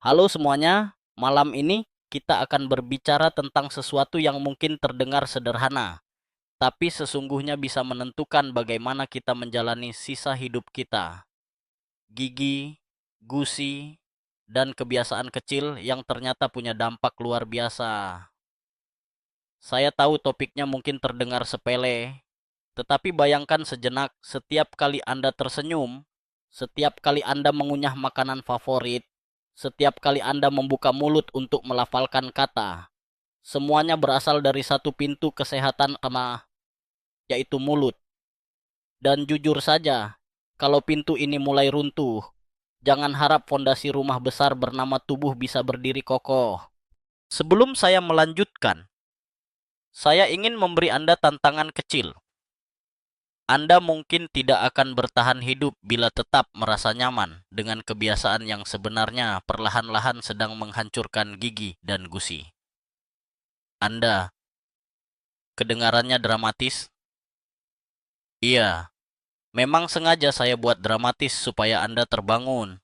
Halo semuanya, malam ini kita akan berbicara tentang sesuatu yang mungkin terdengar sederhana, tapi sesungguhnya bisa menentukan bagaimana kita menjalani sisa hidup kita. Gigi, gusi, dan kebiasaan kecil yang ternyata punya dampak luar biasa. Saya tahu topiknya mungkin terdengar sepele, tetapi bayangkan sejenak setiap kali Anda tersenyum, setiap kali Anda mengunyah makanan favorit, setiap kali Anda membuka mulut untuk melafalkan kata, semuanya berasal dari satu pintu kesehatan yaitu mulut. Dan jujur saja, kalau pintu ini mulai runtuh, jangan harap fondasi rumah besar bernama tubuh bisa berdiri kokoh. Sebelum saya melanjutkan, saya ingin memberi Anda tantangan kecil. Anda mungkin tidak akan bertahan hidup bila tetap merasa nyaman dengan kebiasaan yang sebenarnya perlahan-lahan sedang menghancurkan gigi dan gusi. Anda, kedengarannya dramatis? Iya, memang sengaja saya buat dramatis supaya Anda terbangun.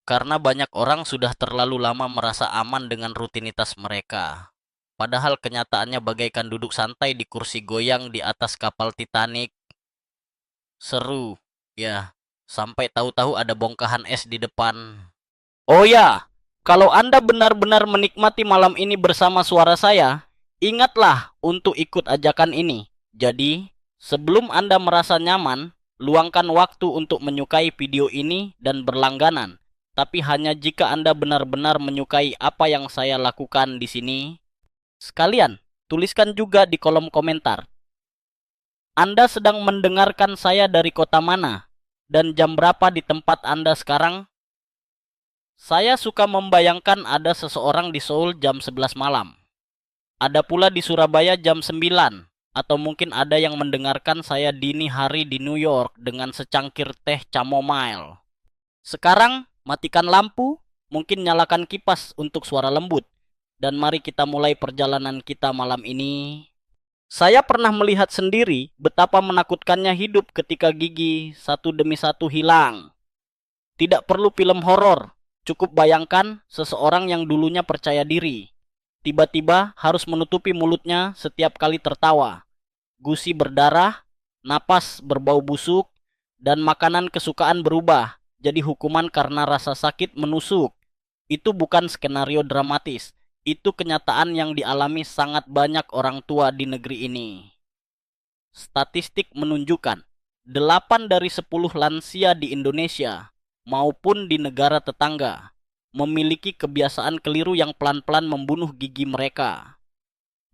Karena banyak orang sudah terlalu lama merasa aman dengan rutinitas mereka. Padahal kenyataannya bagaikan duduk santai di kursi goyang di atas kapal Titanic. Seru, ya, sampai tahu-tahu ada bongkahan es di depan. Oh ya, kalau Anda benar-benar menikmati malam ini bersama suara saya, ingatlah untuk ikut ajakan ini. Jadi, sebelum Anda merasa nyaman, luangkan waktu untuk menyukai video ini dan berlangganan. Tapi hanya jika Anda benar-benar menyukai apa yang saya lakukan di sini. Sekalian, tuliskan juga di kolom komentar. Anda sedang mendengarkan saya dari kota mana? Dan jam berapa di tempat Anda sekarang? Saya suka membayangkan ada seseorang di Seoul jam 11 malam. Ada pula di Surabaya jam 9. Atau mungkin ada yang mendengarkan saya dini hari di New York dengan secangkir teh chamomile. Sekarang, matikan lampu, mungkin nyalakan kipas untuk suara lembut. Dan mari kita mulai perjalanan kita malam ini. Saya pernah melihat sendiri betapa menakutkannya hidup ketika gigi satu demi satu hilang. Tidak perlu film horor, cukup bayangkan seseorang yang dulunya percaya diri. Tiba-tiba harus menutupi mulutnya setiap kali tertawa. Gusi berdarah, napas berbau busuk, dan makanan kesukaan berubah jadi hukuman karena rasa sakit menusuk. Itu bukan skenario dramatis. Itu kenyataan yang dialami sangat banyak orang tua di negeri ini. Statistik menunjukkan 8 dari 10 lansia di Indonesia maupun di negara tetangga memiliki kebiasaan keliru yang pelan-pelan membunuh gigi mereka.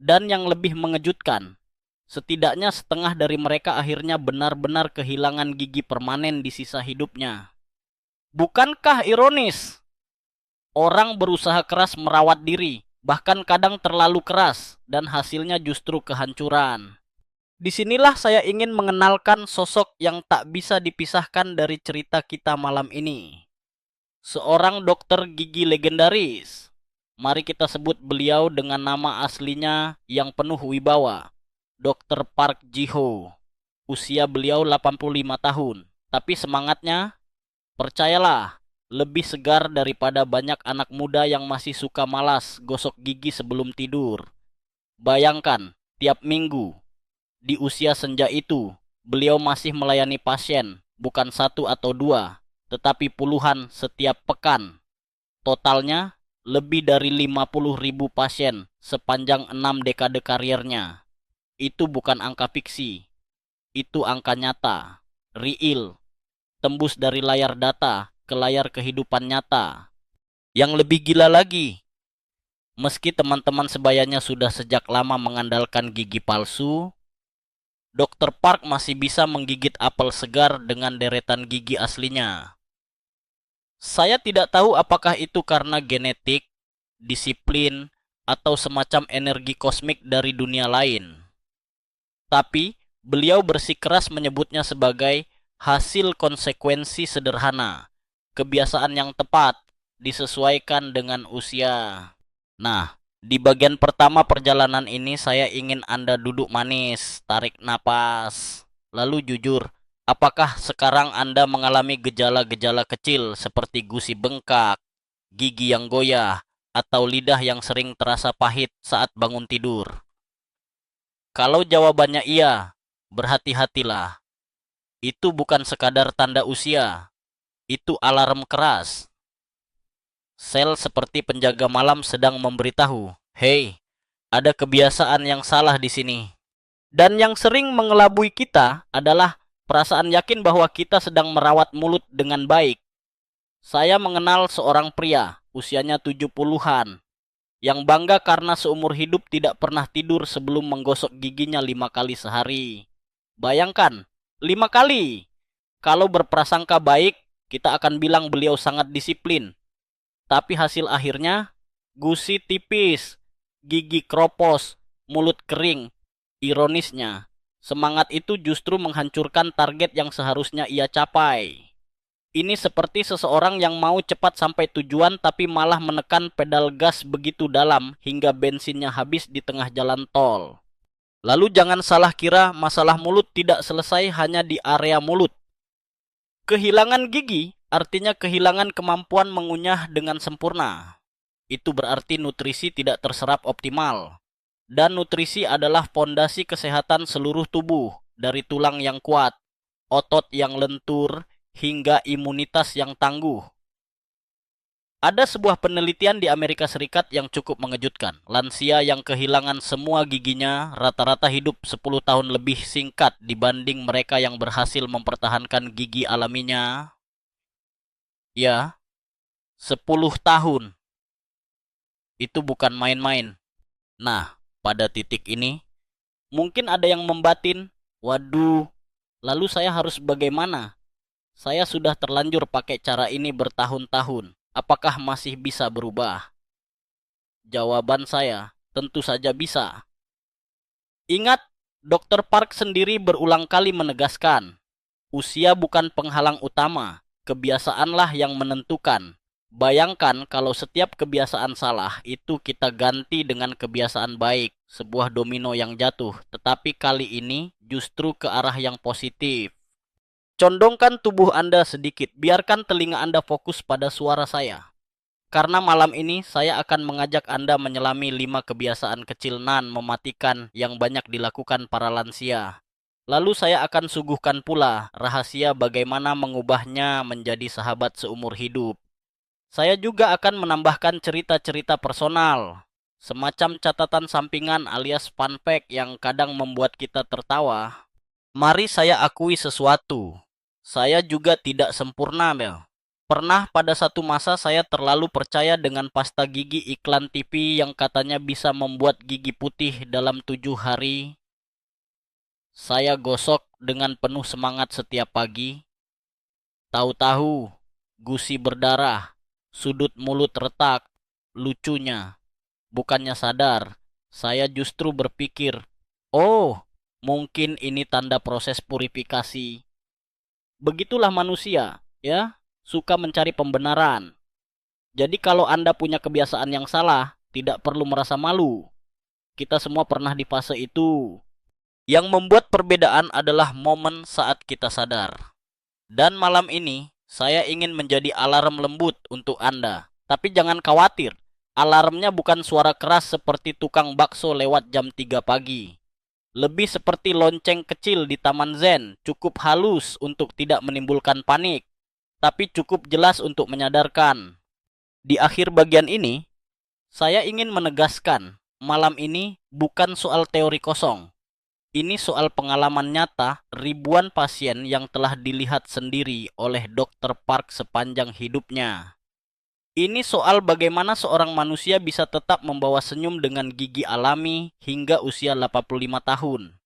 Dan yang lebih mengejutkan, setidaknya setengah dari mereka akhirnya benar-benar kehilangan gigi permanen di sisa hidupnya. Bukankah ironis? Orang berusaha keras merawat diri, bahkan kadang terlalu keras, dan hasilnya justru kehancuran. Disinilah saya ingin mengenalkan sosok yang tak bisa dipisahkan dari cerita kita malam ini. Seorang dokter gigi legendaris. Mari kita sebut beliau dengan nama aslinya yang penuh wibawa. Dr. Park Ji-ho. Usia beliau 85 tahun. Tapi semangatnya, percayalah, lebih segar daripada banyak anak muda yang masih suka malas gosok gigi sebelum tidur. Bayangkan, tiap minggu, di usia senja itu, beliau masih melayani pasien, bukan satu atau dua, tetapi puluhan setiap pekan. Totalnya, lebih dari 50.000 pasien sepanjang 6 dekade karirnya. Itu bukan angka fiksi, itu angka nyata, real, tembus dari layar data ke layar kehidupan nyata. Yang lebih gila lagi, meski teman-teman sebayanya sudah sejak lama mengandalkan gigi palsu, Dr. Park masih bisa menggigit apel segar dengan deretan gigi aslinya. Saya tidak tahu apakah itu karena genetik, disiplin, atau semacam energi kosmik dari dunia lain. Tapi, beliau bersikeras menyebutnya sebagai hasil konsekuensi sederhana, kebiasaan yang tepat, disesuaikan dengan usia. Nah, di bagian pertama perjalanan ini saya ingin Anda duduk manis, tarik napas, lalu jujur, apakah sekarang Anda mengalami gejala-gejala kecil seperti gusi bengkak, gigi yang goyah, atau lidah yang sering terasa pahit saat bangun tidur? Kalau jawabannya iya, berhati-hatilah. Itu bukan sekadar tanda usia, itu alarm keras. Sel seperti penjaga malam sedang memberitahu, "Hei, ada kebiasaan yang salah di sini." Dan yang sering mengelabui kita adalah perasaan yakin bahwa kita sedang merawat mulut dengan baik. Saya mengenal seorang pria, usianya 70-an, yang bangga karena seumur hidup tidak pernah tidur sebelum menggosok giginya 5 kali sehari. Bayangkan, 5 kali. Kalau berprasangka baik, kita akan bilang beliau sangat disiplin. Tapi hasil akhirnya, gusi tipis, gigi kropos, mulut kering. Ironisnya, semangat itu justru menghancurkan target yang seharusnya ia capai. Ini seperti seseorang yang mau cepat sampai tujuan tapi malah menekan pedal gas begitu dalam hingga bensinnya habis di tengah jalan tol. Lalu jangan salah kira masalah mulut tidak selesai hanya di area mulut. Kehilangan gigi artinya kehilangan kemampuan mengunyah dengan sempurna. Itu berarti nutrisi tidak terserap optimal. Dan nutrisi adalah fondasi kesehatan seluruh tubuh, dari tulang yang kuat, otot yang lentur, hingga imunitas yang tangguh. Ada sebuah penelitian di Amerika Serikat yang cukup mengejutkan. Lansia yang kehilangan semua giginya rata-rata hidup 10 tahun lebih singkat dibanding mereka yang berhasil mempertahankan gigi alaminya. Ya, 10 tahun. Itu bukan main-main. Nah, pada titik ini, mungkin ada yang membatin, "Waduh, lalu saya harus bagaimana? Saya sudah terlanjur pakai cara ini bertahun-tahun. Apakah masih bisa berubah?" Jawaban saya, tentu saja bisa. Ingat, Dr. Park sendiri berulang kali menegaskan, usia bukan penghalang utama, kebiasaanlah yang menentukan. Bayangkan kalau setiap kebiasaan salah itu kita ganti dengan kebiasaan baik, sebuah domino yang jatuh, tetapi kali ini justru ke arah yang positif. Condongkan tubuh Anda sedikit, biarkan telinga Anda fokus pada suara saya. Karena malam ini saya akan mengajak Anda menyelami 5 kebiasaan kecil nan mematikan yang banyak dilakukan para lansia. Lalu saya akan suguhkan pula rahasia bagaimana mengubahnya menjadi sahabat seumur hidup. Saya juga akan menambahkan cerita-cerita personal, semacam catatan sampingan alias fun fact yang kadang membuat kita tertawa. Mari saya akui sesuatu. Saya juga tidak sempurna, Mel. Pernah pada satu masa saya terlalu percaya dengan pasta gigi iklan TV yang katanya bisa membuat gigi putih dalam 7 hari. Saya gosok dengan penuh semangat setiap pagi. Tahu-tahu, gusi berdarah, sudut mulut retak. Lucunya, bukannya sadar, saya justru berpikir, "Oh, mungkin ini tanda proses purifikasi." Begitulah manusia, ya, suka mencari pembenaran. Jadi kalau Anda punya kebiasaan yang salah, tidak perlu merasa malu. Kita semua pernah di fase itu. Yang membuat perbedaan adalah momen saat kita sadar. Dan malam ini, saya ingin menjadi alarm lembut untuk Anda. Tapi jangan khawatir, alarmnya bukan suara keras seperti tukang bakso lewat jam 3 pagi. Lebih seperti lonceng kecil di taman zen, cukup halus untuk tidak menimbulkan panik, tapi cukup jelas untuk menyadarkan. Di akhir bagian ini, saya ingin menegaskan, malam ini bukan soal teori kosong. Ini soal pengalaman nyata ribuan pasien yang telah dilihat sendiri oleh Dr. Park sepanjang hidupnya. Ini soal bagaimana seorang manusia bisa tetap membawa senyum dengan gigi alami hingga usia 85 tahun.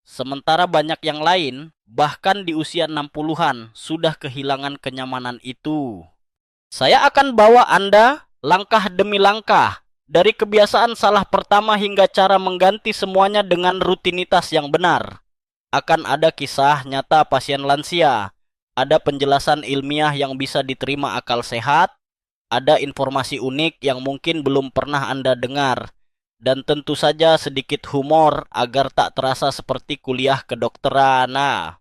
Sementara banyak yang lain, bahkan di usia 60-an, sudah kehilangan kenyamanan itu. Saya akan bawa Anda langkah demi langkah, dari kebiasaan salah pertama hingga cara mengganti semuanya dengan rutinitas yang benar. Akan ada kisah nyata pasien lansia, ada penjelasan ilmiah yang bisa diterima akal sehat, ada informasi unik yang mungkin belum pernah Anda dengar, dan tentu saja sedikit humor agar tak terasa seperti kuliah kedokteran. Nah,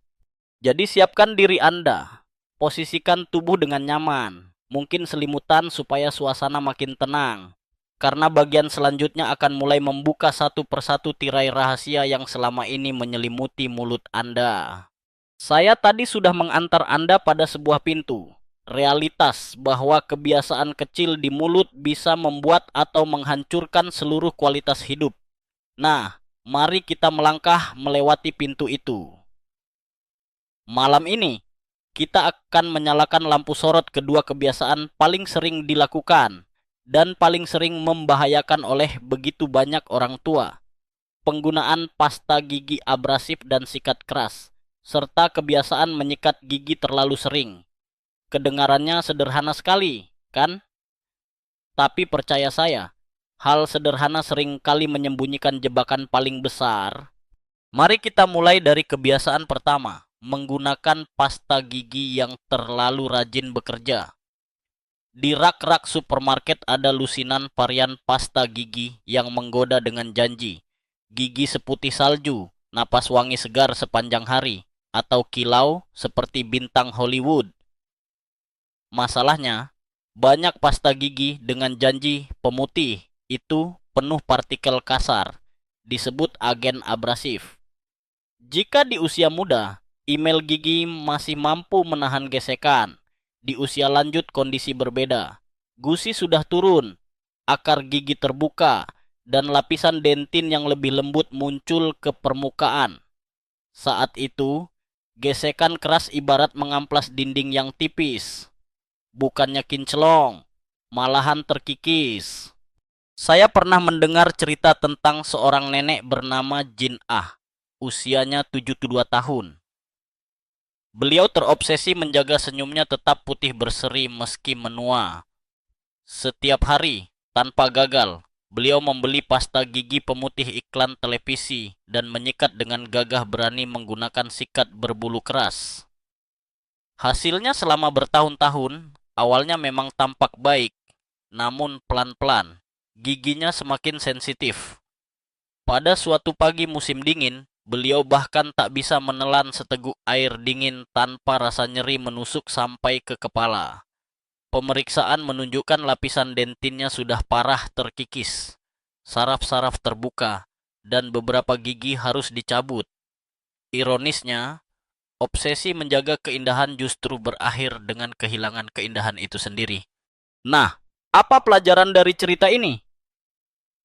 jadi siapkan diri Anda, posisikan tubuh dengan nyaman, mungkin selimutan supaya suasana makin tenang. Karena bagian selanjutnya akan mulai membuka satu persatu tirai rahasia yang selama ini menyelimuti mulut Anda. Saya tadi sudah mengantar Anda pada sebuah pintu. Realitas bahwa kebiasaan kecil di mulut bisa membuat atau menghancurkan seluruh kualitas hidup. Nah, mari kita melangkah melewati pintu itu. Malam ini, kita akan menyalakan lampu sorot kedua kebiasaan paling sering dilakukan dan paling sering membahayakan oleh begitu banyak orang tua. Penggunaan pasta gigi abrasif dan sikat keras, serta kebiasaan menyikat gigi terlalu sering. Kedengarannya sederhana sekali, kan? Tapi percaya saya, hal sederhana sering kali menyembunyikan jebakan paling besar. Mari kita mulai dari kebiasaan pertama, menggunakan pasta gigi yang terlalu rajin bekerja. Di rak-rak supermarket ada lusinan varian pasta gigi yang menggoda dengan janji. Gigi seputih salju, napas wangi segar sepanjang hari, atau kilau seperti bintang Hollywood. Masalahnya, banyak pasta gigi dengan janji pemutih itu penuh partikel kasar, disebut agen abrasif. Jika di usia muda, email gigi masih mampu menahan gesekan. Di usia lanjut kondisi berbeda. Gusi sudah turun, akar gigi terbuka, dan lapisan dentin yang lebih lembut muncul ke permukaan. Saat itu, gesekan keras ibarat mengamplas dinding yang tipis. Bukannya kinclong, malahan terkikis. Saya pernah mendengar cerita tentang seorang nenek bernama Jin Ah. Usianya 72 tahun. Beliau terobsesi menjaga senyumnya tetap putih berseri meski menua. Setiap hari, tanpa gagal, beliau membeli pasta gigi pemutih iklan televisi dan menyikat dengan gagah berani menggunakan sikat berbulu keras. Hasilnya selama bertahun-tahun, awalnya memang tampak baik, namun pelan-pelan, giginya semakin sensitif. Pada suatu pagi musim dingin, beliau bahkan tak bisa menelan seteguk air dingin tanpa rasa nyeri menusuk sampai ke kepala. Pemeriksaan menunjukkan lapisan dentinnya sudah parah terkikis, saraf-saraf terbuka, dan beberapa gigi harus dicabut. Ironisnya, obsesi menjaga keindahan justru berakhir dengan kehilangan keindahan itu sendiri. Nah, apa pelajaran dari cerita ini?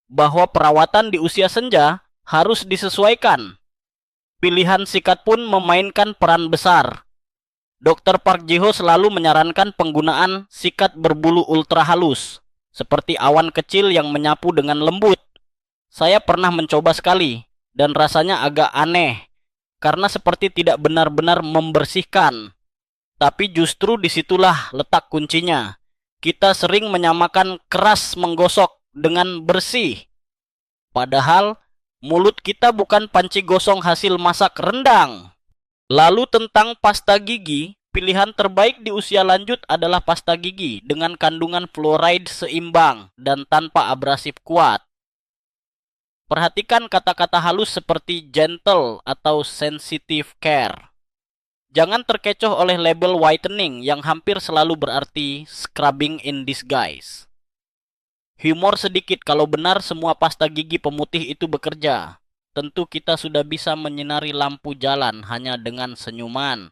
Bahwa perawatan di usia senja harus disesuaikan. Pilihan sikat pun memainkan peran besar. Dr. Park Ji-ho selalu menyarankan penggunaan sikat berbulu ultra halus, seperti awan kecil yang menyapu dengan lembut. Saya pernah mencoba sekali, dan rasanya agak aneh, karena seperti tidak benar-benar membersihkan. Tapi justru disitulah letak kuncinya. Kita sering menyamakan keras menggosok dengan bersih. Padahal, mulut kita bukan panci gosong hasil masak rendang. Lalu tentang pasta gigi, pilihan terbaik di usia lanjut adalah pasta gigi dengan kandungan fluoride seimbang dan tanpa abrasif kuat. Perhatikan kata-kata halus seperti gentle atau sensitive care. Jangan terkecoh oleh label whitening yang hampir selalu berarti scrubbing in disguise. Humor sedikit kalau benar semua pasta gigi pemutih itu bekerja. Tentu kita sudah bisa menyinari lampu jalan hanya dengan senyuman.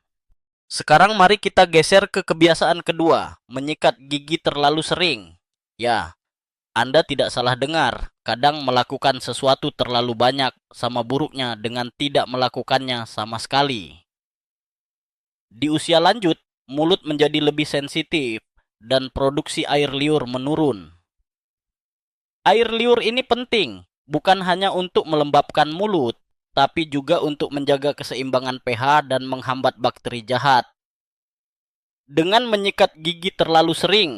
Sekarang mari kita geser ke kebiasaan kedua, menyikat gigi terlalu sering. Ya, Anda tidak salah dengar. Kadang melakukan sesuatu terlalu banyak sama buruknya dengan tidak melakukannya sama sekali. Di usia lanjut, mulut menjadi lebih sensitif dan produksi air liur menurun. Air liur ini penting, bukan hanya untuk melembabkan mulut, tapi juga untuk menjaga keseimbangan pH dan menghambat bakteri jahat. Dengan menyikat gigi terlalu sering,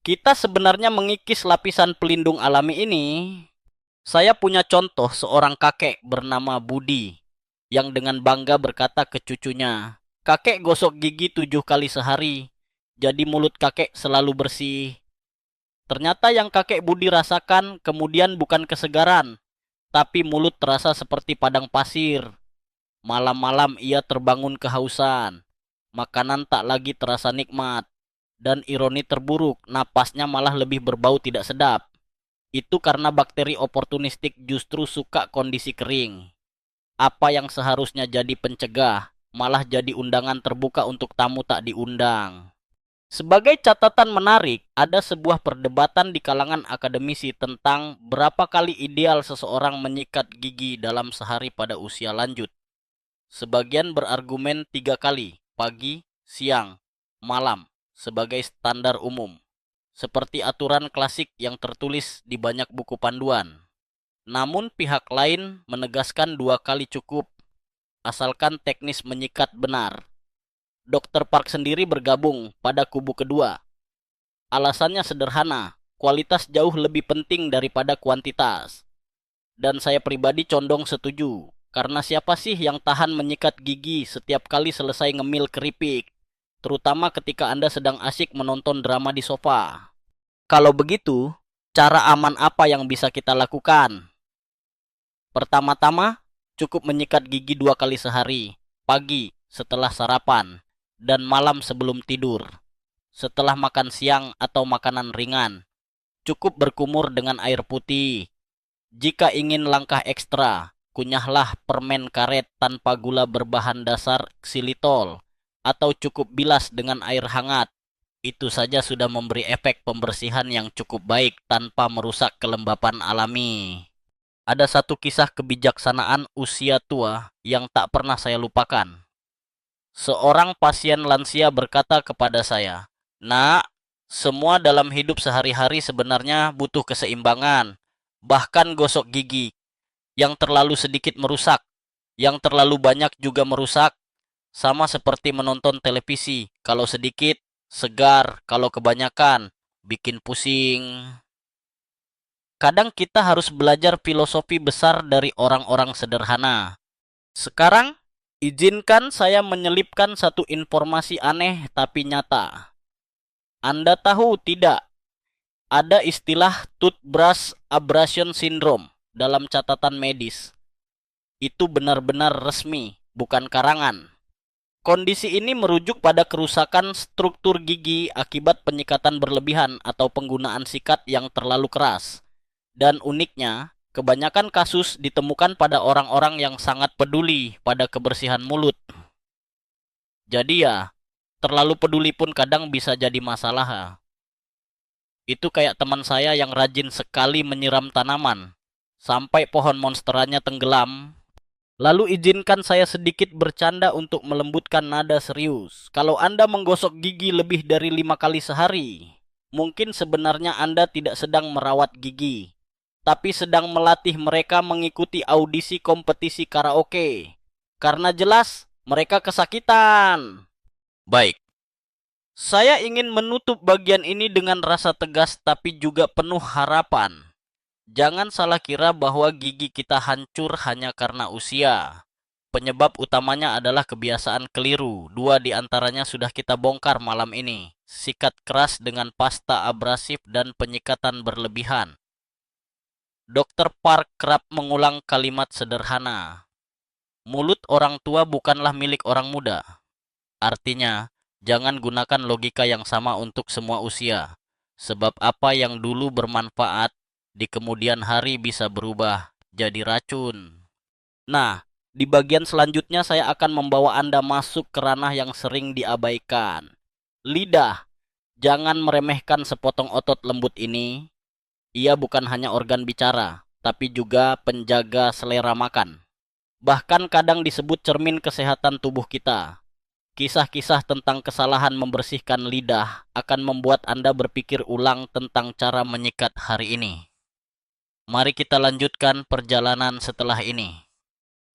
kita sebenarnya mengikis lapisan pelindung alami ini. Saya punya contoh seorang kakek bernama Budi yang dengan bangga berkata ke cucunya, "Kakek gosok gigi 7 kali sehari, jadi mulut kakek selalu bersih." Ternyata yang kakek Budi rasakan kemudian bukan kesegaran, tapi mulut terasa seperti padang pasir. Malam-malam ia terbangun kehausan, makanan tak lagi terasa nikmat, Dan ironi terburuk, napasnya malah lebih berbau tidak sedap. Itu karena bakteri oportunistik justru suka kondisi kering. Apa yang seharusnya jadi pencegah, malah jadi undangan terbuka untuk tamu tak diundang. Sebagai catatan menarik, ada sebuah perdebatan di kalangan akademisi tentang berapa kali ideal seseorang menyikat gigi dalam sehari pada usia lanjut. Sebagian berargumen 3 kali, pagi, siang, malam, sebagai standar umum. Seperti aturan klasik yang tertulis di banyak buku panduan. Namun pihak lain menegaskan 2 kali cukup, asalkan teknis menyikat benar. Dr. Park sendiri bergabung pada kubu kedua. Alasannya sederhana, kualitas jauh lebih penting daripada kuantitas. Dan saya pribadi condong setuju, karena siapa sih yang tahan menyikat gigi setiap kali selesai ngemil keripik, terutama ketika Anda sedang asyik menonton drama di sofa. Kalau begitu, cara aman apa yang bisa kita lakukan? Pertama-tama, cukup menyikat gigi 2 kali sehari, pagi setelah sarapan, dan malam sebelum tidur. Setelah makan siang atau makanan ringan, cukup berkumur dengan air putih. Jika ingin langkah ekstra, kunyahlah permen karet tanpa gula berbahan dasar xilitol, atau cukup bilas dengan air hangat. Itu saja sudah memberi efek pembersihan yang cukup baik tanpa merusak kelembapan alami. Ada satu kisah kebijaksanaan usia tua yang tak pernah saya lupakan. Seorang pasien lansia berkata kepada saya, "Nak, semua dalam hidup sehari-hari sebenarnya butuh keseimbangan. Bahkan gosok gigi, yang terlalu sedikit merusak, yang terlalu banyak juga merusak. Sama seperti menonton televisi, kalau sedikit, segar, kalau kebanyakan, bikin pusing." Kadang kita harus belajar filosofi besar dari orang-orang sederhana. Sekarang, izinkan saya menyelipkan satu informasi aneh tapi nyata. Anda tahu tidak, ada istilah toothbrush abrasion syndrome dalam catatan medis. Itu benar-benar resmi, bukan karangan. Kondisi ini merujuk pada kerusakan struktur gigi akibat penyikatan berlebihan atau penggunaan sikat yang terlalu keras. Dan uniknya, kebanyakan kasus ditemukan pada orang-orang yang sangat peduli pada kebersihan mulut. Jadi ya, terlalu peduli pun kadang bisa jadi masalah. Itu kayak teman saya yang rajin sekali menyiram tanaman, sampai pohon monsteranya tenggelam. Lalu izinkan saya sedikit bercanda untuk melembutkan nada serius. Kalau Anda menggosok gigi lebih dari 5 kali sehari, mungkin sebenarnya Anda tidak sedang merawat gigi, tapi sedang melatih mereka mengikuti audisi kompetisi karaoke. Karena jelas mereka kesakitan. Baik, saya ingin menutup bagian ini dengan rasa tegas tapi juga penuh harapan. Jangan salah kira bahwa gigi kita hancur hanya karena usia. Penyebab utamanya adalah kebiasaan keliru. 2 di antaranya sudah kita bongkar malam ini. Sikat keras dengan pasta abrasif dan penyikatan berlebihan. Dr. Park kerap mengulang kalimat sederhana. Mulut orang tua bukanlah milik orang muda. Artinya, jangan gunakan logika yang sama untuk semua usia. Sebab apa yang dulu bermanfaat, di kemudian hari bisa berubah jadi racun. Nah, di bagian selanjutnya saya akan membawa Anda masuk ke ranah yang sering diabaikan. Lidah. Jangan meremehkan sepotong otot lembut ini. Ia bukan hanya organ bicara, tapi juga penjaga selera makan. Bahkan kadang disebut cermin kesehatan tubuh kita. Kisah-kisah tentang kesalahan membersihkan lidah akan membuat Anda berpikir ulang tentang cara menyikat hari ini. Mari kita lanjutkan perjalanan setelah ini.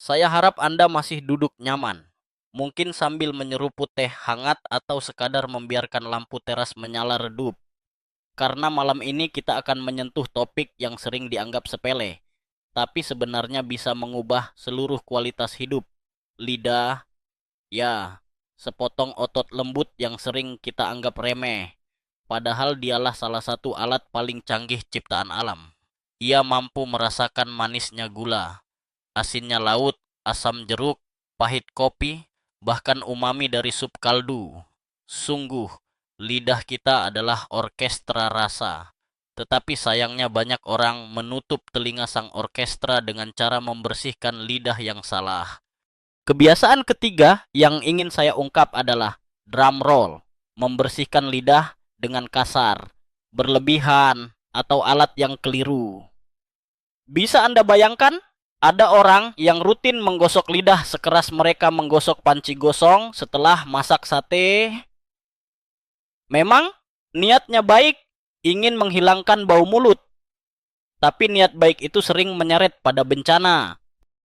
Saya harap Anda masih duduk nyaman. Mungkin sambil menyeruput teh hangat atau sekadar membiarkan lampu teras menyala redup. Karena malam ini kita akan menyentuh topik yang sering dianggap sepele, tapi sebenarnya bisa mengubah seluruh kualitas hidup. Lidah, ya, sepotong otot lembut yang sering kita anggap remeh. Padahal dialah salah satu alat paling canggih ciptaan alam. Ia mampu merasakan manisnya gula, asinnya laut, asam jeruk, pahit kopi, bahkan umami dari sup kaldu. Sungguh, Lidah kita adalah orkestra rasa. Tetapi sayangnya banyak orang menutup telinga sang orkestra dengan cara membersihkan lidah yang salah. Kebiasaan ketiga yang ingin saya ungkap adalah drum roll, membersihkan lidah dengan kasar, berlebihan, atau alat yang keliru. Bisa Anda bayangkan? Ada orang yang rutin menggosok lidah sekeras mereka menggosok panci gosong setelah masak sate. Memang niatnya baik, ingin menghilangkan bau mulut, tapi niat baik itu sering menyeret pada bencana.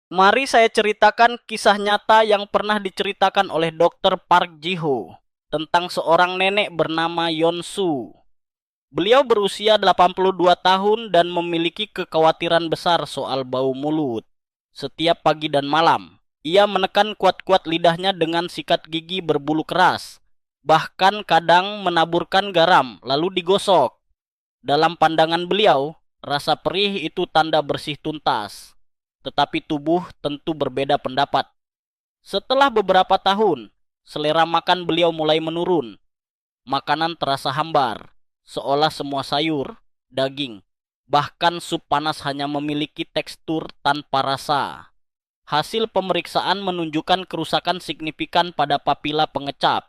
Mari saya ceritakan kisah nyata yang pernah diceritakan oleh Dr. Park Ji-ho tentang seorang nenek bernama Yeon-su. Beliau berusia 82 tahun dan memiliki kekhawatiran besar soal bau mulut. Setiap pagi dan malam, ia menekan kuat-kuat lidahnya dengan sikat gigi berbulu keras. Bahkan kadang menaburkan garam lalu digosok. Dalam pandangan beliau, rasa perih itu tanda bersih tuntas. Tetapi tubuh tentu berbeda pendapat. Setelah beberapa tahun, selera makan beliau mulai menurun. Makanan terasa hambar, seolah semua sayur, daging, bahkan sup panas hanya memiliki tekstur tanpa rasa. Hasil pemeriksaan menunjukkan kerusakan signifikan pada papila pengecap.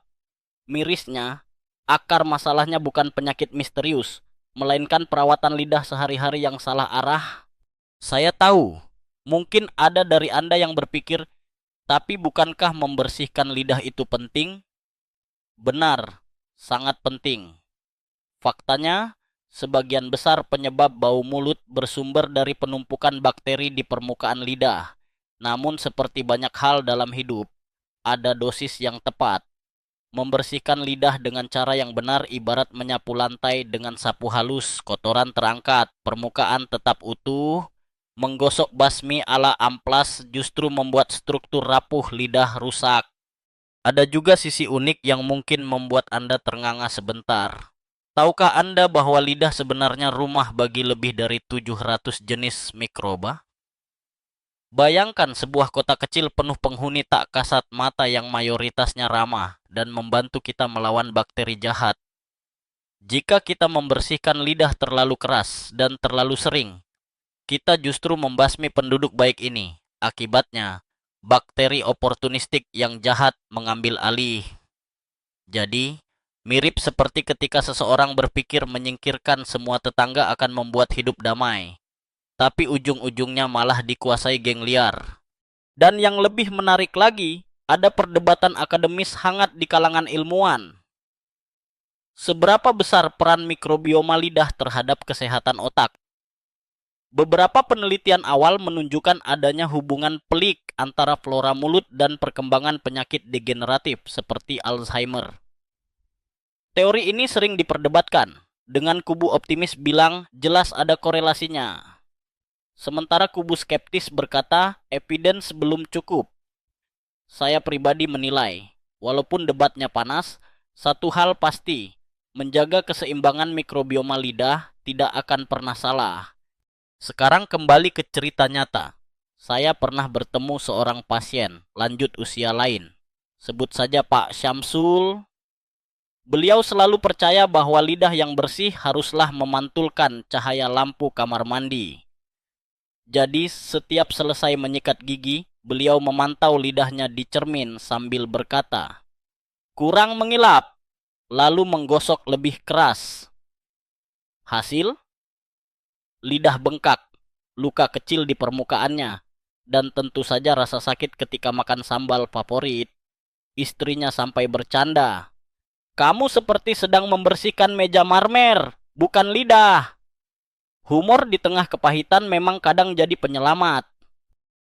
Mirisnya, akar masalahnya bukan penyakit misterius, melainkan perawatan lidah sehari-hari yang salah arah. Saya tahu, mungkin ada dari Anda yang berpikir, tapi bukankah membersihkan lidah itu penting? Benar, sangat penting. Faktanya, sebagian besar penyebab bau mulut bersumber dari penumpukan bakteri di permukaan lidah. Namun seperti banyak hal dalam hidup, ada dosis yang tepat. Membersihkan lidah dengan cara yang benar ibarat menyapu lantai dengan sapu halus, kotoran terangkat, permukaan tetap utuh. Menggosok basmi ala amplas justru membuat struktur rapuh lidah rusak. Ada juga sisi unik yang mungkin membuat Anda ternganga sebentar. Tahukah Anda bahwa lidah sebenarnya rumah bagi lebih dari 700 jenis mikroba? Bayangkan sebuah kota kecil penuh penghuni tak kasat mata yang mayoritasnya ramah dan membantu kita melawan bakteri jahat. Jika kita membersihkan lidah terlalu keras dan terlalu sering, kita justru membasmi penduduk baik ini. Akibatnya, bakteri oportunistik yang jahat mengambil alih. Jadi, mirip seperti ketika seseorang berpikir menyingkirkan semua tetangga akan membuat hidup damai. Tapi ujung-ujungnya malah dikuasai geng liar. Dan yang lebih menarik lagi, ada perdebatan akademis hangat di kalangan ilmuwan. Seberapa besar peran mikrobioma lidah terhadap kesehatan otak? Beberapa penelitian awal menunjukkan adanya hubungan pelik antara flora mulut dan perkembangan penyakit degeneratif seperti Alzheimer. Teori ini sering diperdebatkan, dengan kubu optimis bilang jelas ada korelasinya. Sementara kubu skeptis berkata evidence belum cukup. Saya pribadi menilai, walaupun debatnya panas, satu hal pasti, menjaga keseimbangan mikrobioma lidah tidak akan pernah salah. Sekarang kembali ke cerita nyata. Saya pernah bertemu seorang pasien lanjut usia lain. Sebut saja Pak Syamsul. Beliau selalu percaya bahwa lidah yang bersih haruslah memantulkan cahaya lampu kamar mandi. Jadi setiap selesai menyikat gigi, beliau memantau lidahnya di cermin sambil berkata, "Kurang mengilap," lalu menggosok lebih keras. Hasil? Lidah bengkak, luka kecil di permukaannya, dan tentu saja rasa sakit ketika makan sambal favorit. Istrinya sampai bercanda, "Kamu seperti sedang membersihkan meja marmer, bukan lidah." Humor di tengah kepahitan memang kadang jadi penyelamat.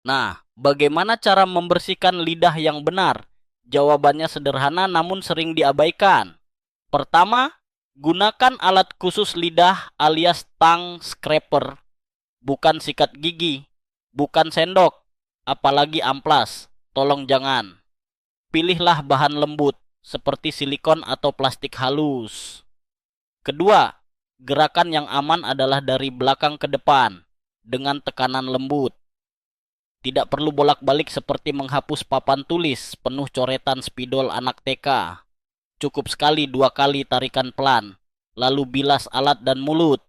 Nah, bagaimana cara membersihkan lidah yang benar? Jawabannya sederhana namun sering diabaikan. Pertama, gunakan alat khusus lidah alias tongue scraper. Bukan sikat gigi, bukan sendok, apalagi amplas. Tolong jangan. Pilihlah bahan lembut, seperti silikon atau plastik halus. Kedua, gerakan yang aman adalah dari belakang ke depan, dengan tekanan lembut. Tidak perlu bolak-balik seperti menghapus papan tulis penuh coretan spidol anak TK. Cukup sekali 2 kali tarikan pelan, lalu bilas alat dan mulut.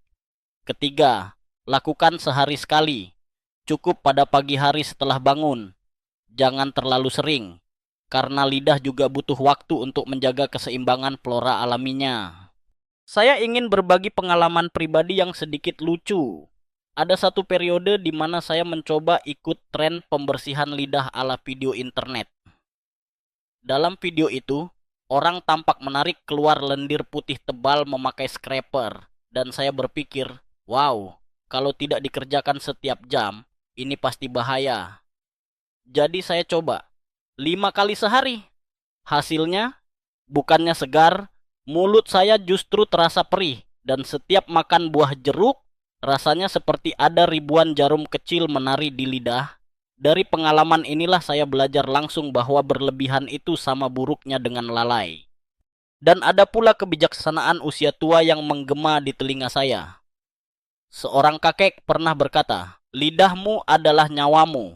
Ketiga, lakukan sehari sekali. Cukup pada pagi hari setelah bangun. Jangan terlalu sering, karena lidah juga butuh waktu untuk menjaga keseimbangan flora alaminya. Saya ingin berbagi pengalaman pribadi yang sedikit lucu. Ada satu periode di mana saya mencoba ikut tren pembersihan lidah ala video internet. Dalam video itu, orang tampak menarik keluar lendir putih tebal memakai scraper, dan saya berpikir, wow, kalau tidak dikerjakan setiap jam, ini pasti bahaya. Jadi saya coba 5 kali sehari. Hasilnya, bukannya segar, mulut saya justru terasa perih, dan setiap makan buah jeruk, rasanya seperti ada ribuan jarum kecil menari di lidah. Dari pengalaman inilah saya belajar langsung bahwa berlebihan itu sama buruknya dengan lalai. Dan ada pula kebijaksanaan usia tua yang menggema di telinga saya. Seorang kakek pernah berkata, lidahmu adalah nyawamu.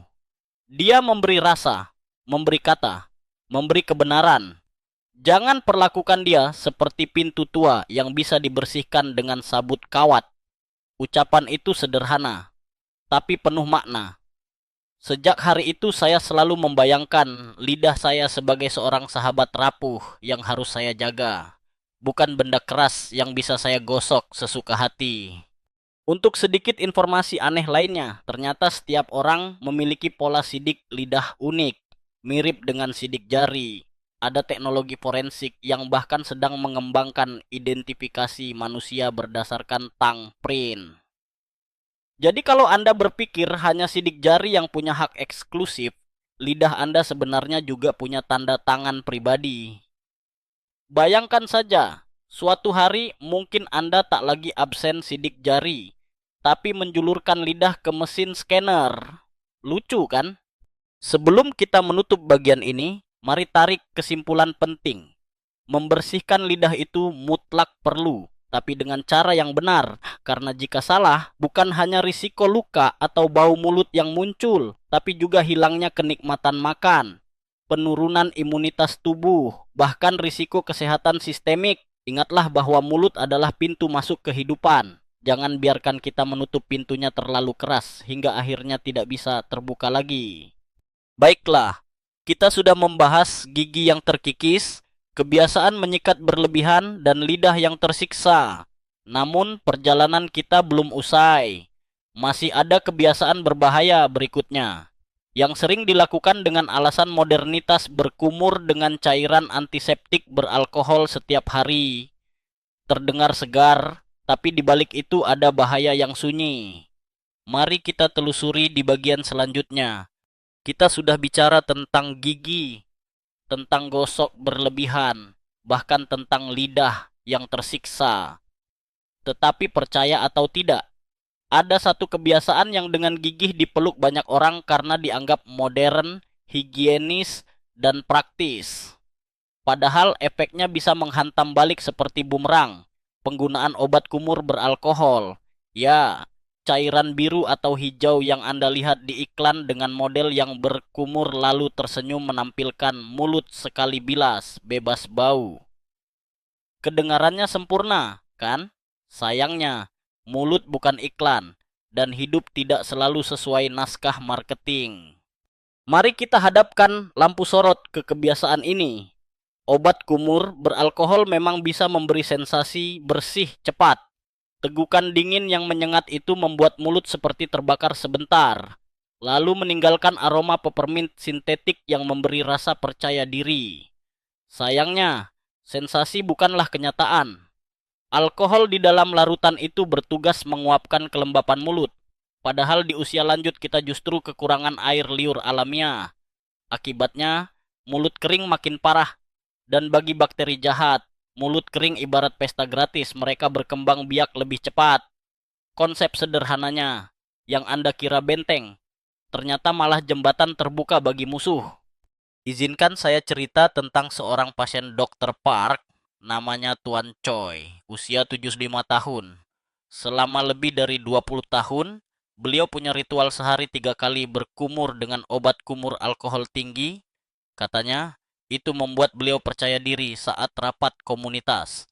Dia memberi rasa, memberi kata, memberi kebenaran. Jangan perlakukan dia seperti pintu tua yang bisa dibersihkan dengan sabut kawat. Ucapan itu sederhana, tapi penuh makna. Sejak hari itu saya selalu membayangkan lidah saya sebagai seorang sahabat rapuh yang harus saya jaga. Bukan benda keras yang bisa saya gosok sesuka hati. Untuk sedikit informasi aneh lainnya, ternyata setiap orang memiliki pola sidik lidah unik, mirip dengan sidik jari. Ada teknologi forensik yang bahkan sedang mengembangkan identifikasi manusia berdasarkan tongue print. Jadi kalau Anda berpikir hanya sidik jari yang punya hak eksklusif, lidah Anda sebenarnya juga punya tanda tangan pribadi. Bayangkan saja, suatu hari mungkin Anda tak lagi absen sidik jari, tapi menjulurkan lidah ke mesin scanner. Lucu kan? Sebelum kita menutup bagian ini, mari tarik kesimpulan penting. Membersihkan lidah itu mutlak perlu, tapi dengan cara yang benar. Karena jika salah, bukan hanya risiko luka atau bau mulut yang muncul, tapi juga hilangnya kenikmatan makan, penurunan imunitas tubuh, bahkan risiko kesehatan sistemik. Ingatlah bahwa mulut adalah pintu masuk kehidupan. Jangan biarkan kita menutup pintunya terlalu keras hingga akhirnya tidak bisa terbuka lagi. Baiklah, kita sudah membahas gigi yang terkikis, kebiasaan menyikat berlebihan, dan lidah yang tersiksa. Namun perjalanan kita belum usai. Masih ada kebiasaan berbahaya berikutnya, yang sering dilakukan dengan alasan modernitas, berkumur dengan cairan antiseptik beralkohol setiap hari. Terdengar segar, tapi di balik itu ada bahaya yang sunyi. Mari kita telusuri di bagian selanjutnya. Kita sudah bicara tentang gigi, tentang gosok berlebihan, bahkan tentang lidah yang tersiksa. Tetapi percaya atau tidak, ada satu kebiasaan yang dengan gigih dipeluk banyak orang karena dianggap modern, higienis, dan praktis. Padahal efeknya bisa menghantam balik seperti bumerang. Penggunaan obat kumur beralkohol. Ya, cairan biru atau hijau yang Anda lihat di iklan dengan model yang berkumur lalu tersenyum menampilkan mulut sekali bilas, bebas bau. Kedengarannya sempurna, kan? Sayangnya, mulut bukan iklan, dan hidup tidak selalu sesuai naskah marketing. Mari kita hadapkan lampu sorot ke kebiasaan ini. Obat kumur beralkohol memang bisa memberi sensasi bersih cepat. Tegukan dingin yang menyengat itu membuat mulut seperti terbakar sebentar, lalu meninggalkan aroma peppermint sintetik yang memberi rasa percaya diri. Sayangnya, sensasi bukanlah kenyataan. Alkohol di dalam larutan itu bertugas menguapkan kelembapan mulut. Padahal di usia lanjut kita justru kekurangan air liur alamiah. Akibatnya, mulut kering makin parah. Dan bagi bakteri jahat, mulut kering ibarat pesta gratis, mereka berkembang biak lebih cepat. Konsep sederhananya, yang Anda kira benteng, ternyata malah jembatan terbuka bagi musuh. Izinkan saya cerita tentang seorang pasien Dr. Park, namanya Tuan Choi, usia 75 tahun. Selama lebih dari 20 tahun, beliau punya ritual sehari 3 kali berkumur dengan obat kumur alkohol tinggi. Katanya, Itu membuat beliau percaya diri saat rapat komunitas.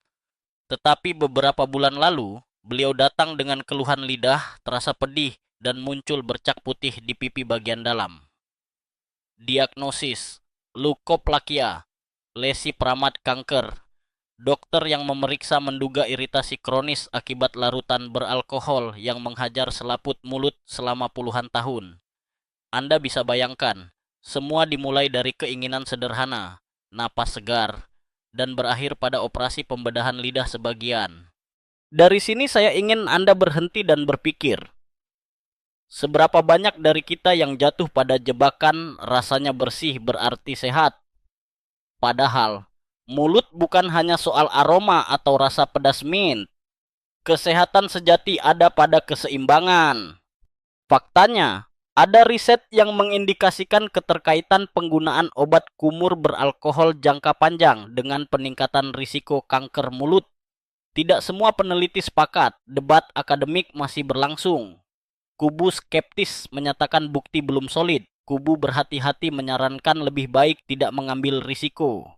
Tetapi beberapa bulan lalu, beliau datang dengan keluhan lidah, terasa pedih, dan muncul bercak putih di pipi bagian dalam. Diagnosis, leukoplakia, lesi peramat kanker. Dokter yang memeriksa menduga iritasi kronis akibat larutan beralkohol yang menghajar selaput mulut selama puluhan tahun. Anda bisa bayangkan, semua dimulai dari keinginan sederhana, napas segar, dan berakhir pada operasi pembedahan lidah sebagian. Dari sini saya ingin Anda berhenti dan berpikir, seberapa banyak dari kita yang jatuh pada jebakan rasanya bersih berarti sehat? Padahal, mulut bukan hanya soal aroma atau rasa pedas mint. Kesehatan sejati ada pada keseimbangan. Faktanya, ada riset yang mengindikasikan keterkaitan penggunaan obat kumur beralkohol jangka panjang dengan peningkatan risiko kanker mulut. Tidak semua peneliti sepakat, debat akademik masih berlangsung. Kubu skeptis menyatakan bukti belum solid. Kubu berhati-hati menyarankan lebih baik tidak mengambil risiko.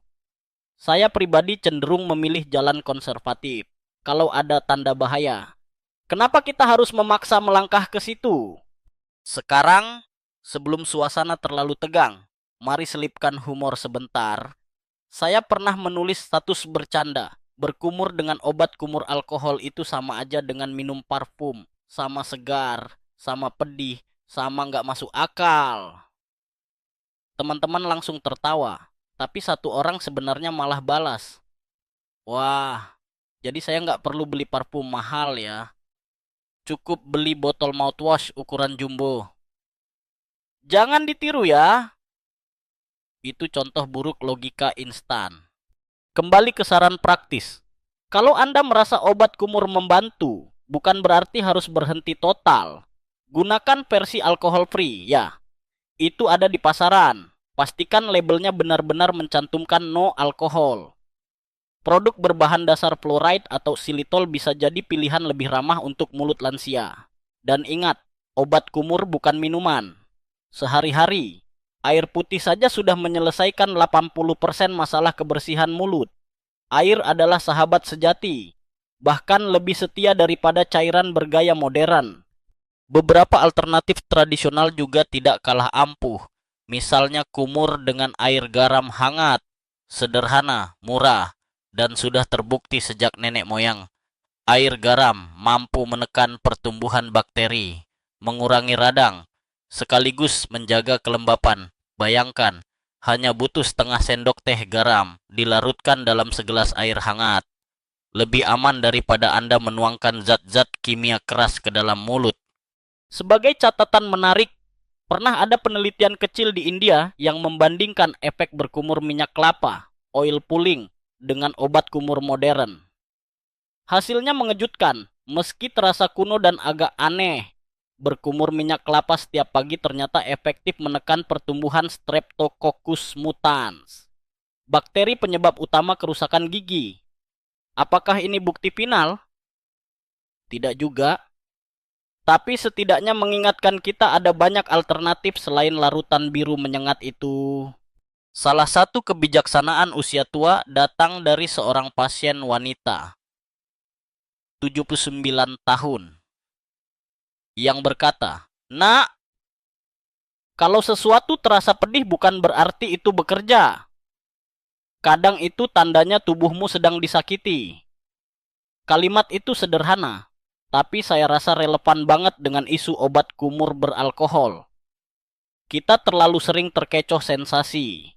Saya pribadi cenderung memilih jalan konservatif. Kalau ada tanda bahaya, kenapa kita harus memaksa melangkah ke situ? Sekarang, sebelum suasana terlalu tegang, mari selipkan humor sebentar. Saya pernah menulis status bercanda. Berkumur dengan obat kumur alkohol itu sama aja dengan minum parfum. Sama segar, sama pedih, sama nggak masuk akal. Teman-teman langsung tertawa. Tapi satu orang sebenarnya malah balas. Wah, jadi saya nggak perlu beli parfum mahal ya. Cukup beli botol mouthwash ukuran jumbo. Jangan ditiru ya. Itu contoh buruk logika instan. Kembali ke saran praktis. Kalau Anda merasa obat kumur membantu, bukan berarti harus berhenti total. Gunakan versi alkohol free, ya. Itu ada di pasaran. Pastikan labelnya benar-benar mencantumkan no alkohol. Produk berbahan dasar fluoride atau xylitol bisa jadi pilihan lebih ramah untuk mulut lansia. Dan ingat, obat kumur bukan minuman. Sehari-hari, air putih saja sudah menyelesaikan 80% masalah kebersihan mulut. Air adalah sahabat sejati, bahkan lebih setia daripada cairan bergaya modern. Beberapa alternatif tradisional juga tidak kalah ampuh. Misalnya kumur dengan air garam hangat, sederhana, murah, dan sudah terbukti sejak nenek moyang. Air garam mampu menekan pertumbuhan bakteri, mengurangi radang, sekaligus menjaga kelembapan. Bayangkan, hanya butuh setengah sendok teh garam dilarutkan dalam segelas air hangat. Lebih aman daripada Anda menuangkan zat-zat kimia keras ke dalam mulut. Sebagai catatan menarik, pernah ada penelitian kecil di India yang membandingkan efek berkumur minyak kelapa, oil pulling, dengan obat kumur modern. Hasilnya mengejutkan, meski terasa kuno dan agak aneh. Berkumur minyak kelapa setiap pagi ternyata efektif menekan pertumbuhan Streptococcus mutans, bakteri penyebab utama kerusakan gigi. Apakah ini bukti final? Tidak juga. Tapi setidaknya mengingatkan kita ada banyak alternatif selain larutan biru menyengat itu. Salah satu kebijaksanaan usia tua datang dari seorang pasien wanita, 79 tahun, yang berkata, "Nak, kalau sesuatu terasa pedih bukan berarti itu bekerja. Kadang itu tandanya tubuhmu sedang disakiti." Kalimat itu sederhana, tapi saya rasa relevan banget dengan isu obat kumur beralkohol. Kita terlalu sering terkecoh sensasi.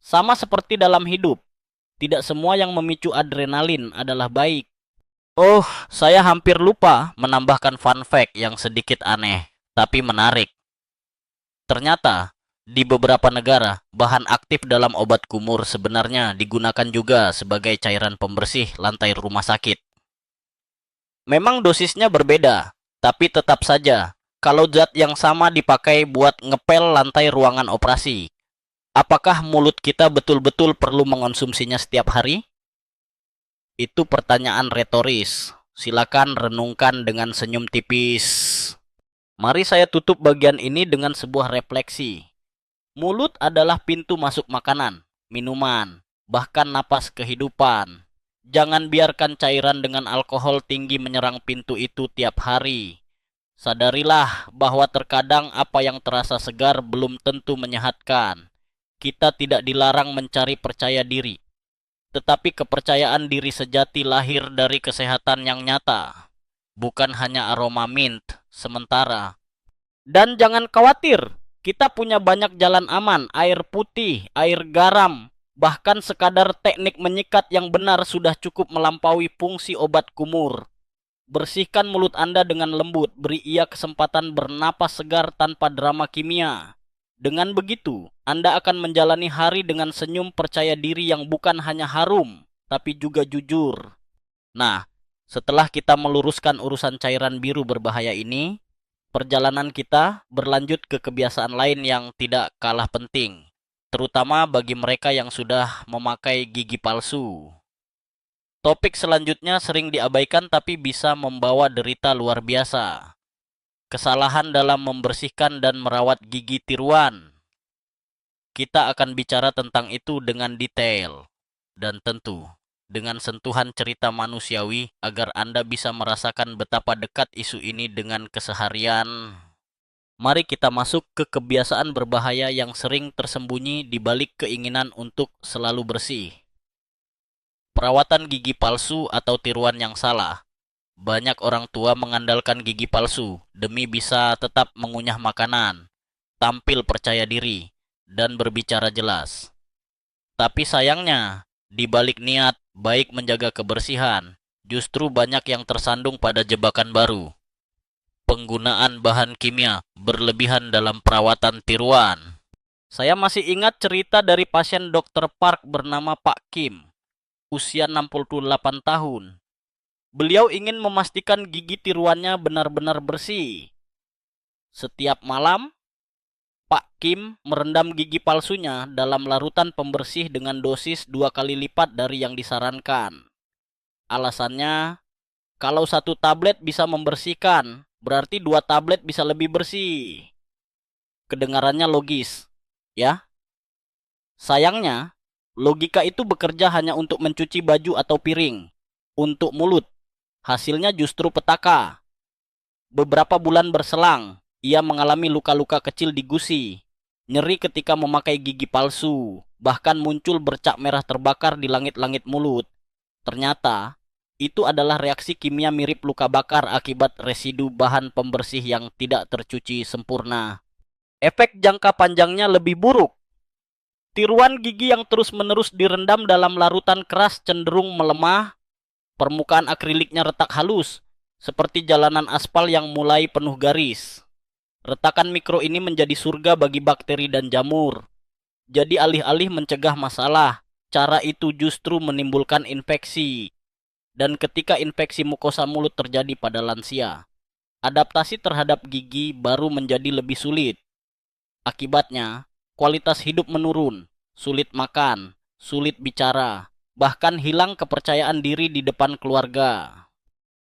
Sama seperti dalam hidup, tidak semua yang memicu adrenalin adalah baik. Oh, saya hampir lupa menambahkan fun fact yang sedikit aneh, tapi menarik. Ternyata, di beberapa negara, bahan aktif dalam obat kumur sebenarnya digunakan juga sebagai cairan pembersih lantai rumah sakit. Memang dosisnya berbeda, tapi tetap saja, kalau zat yang sama dipakai buat ngepel lantai ruangan operasi, apakah mulut kita betul-betul perlu mengonsumsinya setiap hari? Itu pertanyaan retoris. Silakan renungkan dengan senyum tipis. Mari saya tutup bagian ini dengan sebuah refleksi. Mulut adalah pintu masuk makanan, minuman, bahkan napas kehidupan. Jangan biarkan cairan dengan alkohol tinggi menyerang pintu itu tiap hari. Sadarilah bahwa terkadang apa yang terasa segar belum tentu menyehatkan. Kita tidak dilarang mencari percaya diri, tetapi kepercayaan diri sejati lahir dari kesehatan yang nyata, bukan hanya aroma mint sementara. Dan jangan khawatir, kita punya banyak jalan aman, air putih, air garam, bahkan sekadar teknik menyikat yang benar sudah cukup melampaui fungsi obat kumur. Bersihkan mulut Anda dengan lembut, beri ia kesempatan bernapas segar tanpa drama kimia. Dengan begitu, Anda akan menjalani hari dengan senyum percaya diri yang bukan hanya harum, tapi juga jujur. Nah, setelah kita meluruskan urusan cairan biru berbahaya ini, perjalanan kita berlanjut ke kebiasaan lain yang tidak kalah penting, terutama bagi mereka yang sudah memakai gigi palsu. Topik selanjutnya sering diabaikan tapi bisa membawa derita luar biasa. Kesalahan dalam membersihkan dan merawat gigi tiruan. Kita akan bicara tentang itu dengan detail. Dan tentu, dengan sentuhan cerita manusiawi agar Anda bisa merasakan betapa dekat isu ini dengan keseharian. Mari kita masuk ke kebiasaan berbahaya yang sering tersembunyi di balik keinginan untuk selalu bersih. Perawatan gigi palsu atau tiruan yang salah. Banyak orang tua mengandalkan gigi palsu demi bisa tetap mengunyah makanan, tampil percaya diri, dan berbicara jelas. Tapi sayangnya, di balik niat baik menjaga kebersihan, justru banyak yang tersandung pada jebakan baru. Penggunaan bahan kimia berlebihan dalam perawatan tiruan. Saya masih ingat cerita dari pasien Dr. Park bernama Pak Kim, usia 68 tahun. Beliau ingin memastikan gigi tiruannya benar-benar bersih. Setiap malam, Pak Kim merendam gigi palsunya dalam larutan pembersih dengan dosis 2 kali lipat dari yang disarankan. Alasannya, kalau 1 tablet bisa membersihkan, berarti 2 tablet bisa lebih bersih. Kedengarannya logis, ya? Sayangnya, logika itu bekerja hanya untuk mencuci baju atau piring. Untuk mulut, hasilnya justru petaka. Beberapa bulan berselang, ia mengalami luka-luka kecil di gusi, nyeri ketika memakai gigi palsu, bahkan muncul bercak merah terbakar di langit-langit mulut. Ternyata, itu adalah reaksi kimia mirip luka bakar akibat residu bahan pembersih yang tidak tercuci sempurna. Efek jangka panjangnya lebih buruk. Tiruan gigi yang terus-menerus direndam dalam larutan keras cenderung melemah, permukaan akriliknya retak halus, seperti jalanan aspal yang mulai penuh garis. Retakan mikro ini menjadi surga bagi bakteri dan jamur. Jadi alih-alih mencegah masalah, cara itu justru menimbulkan infeksi. Dan ketika infeksi mukosa mulut terjadi pada lansia, adaptasi terhadap gigi baru menjadi lebih sulit. Akibatnya, kualitas hidup menurun, sulit makan, sulit bicara, bahkan hilang kepercayaan diri di depan keluarga.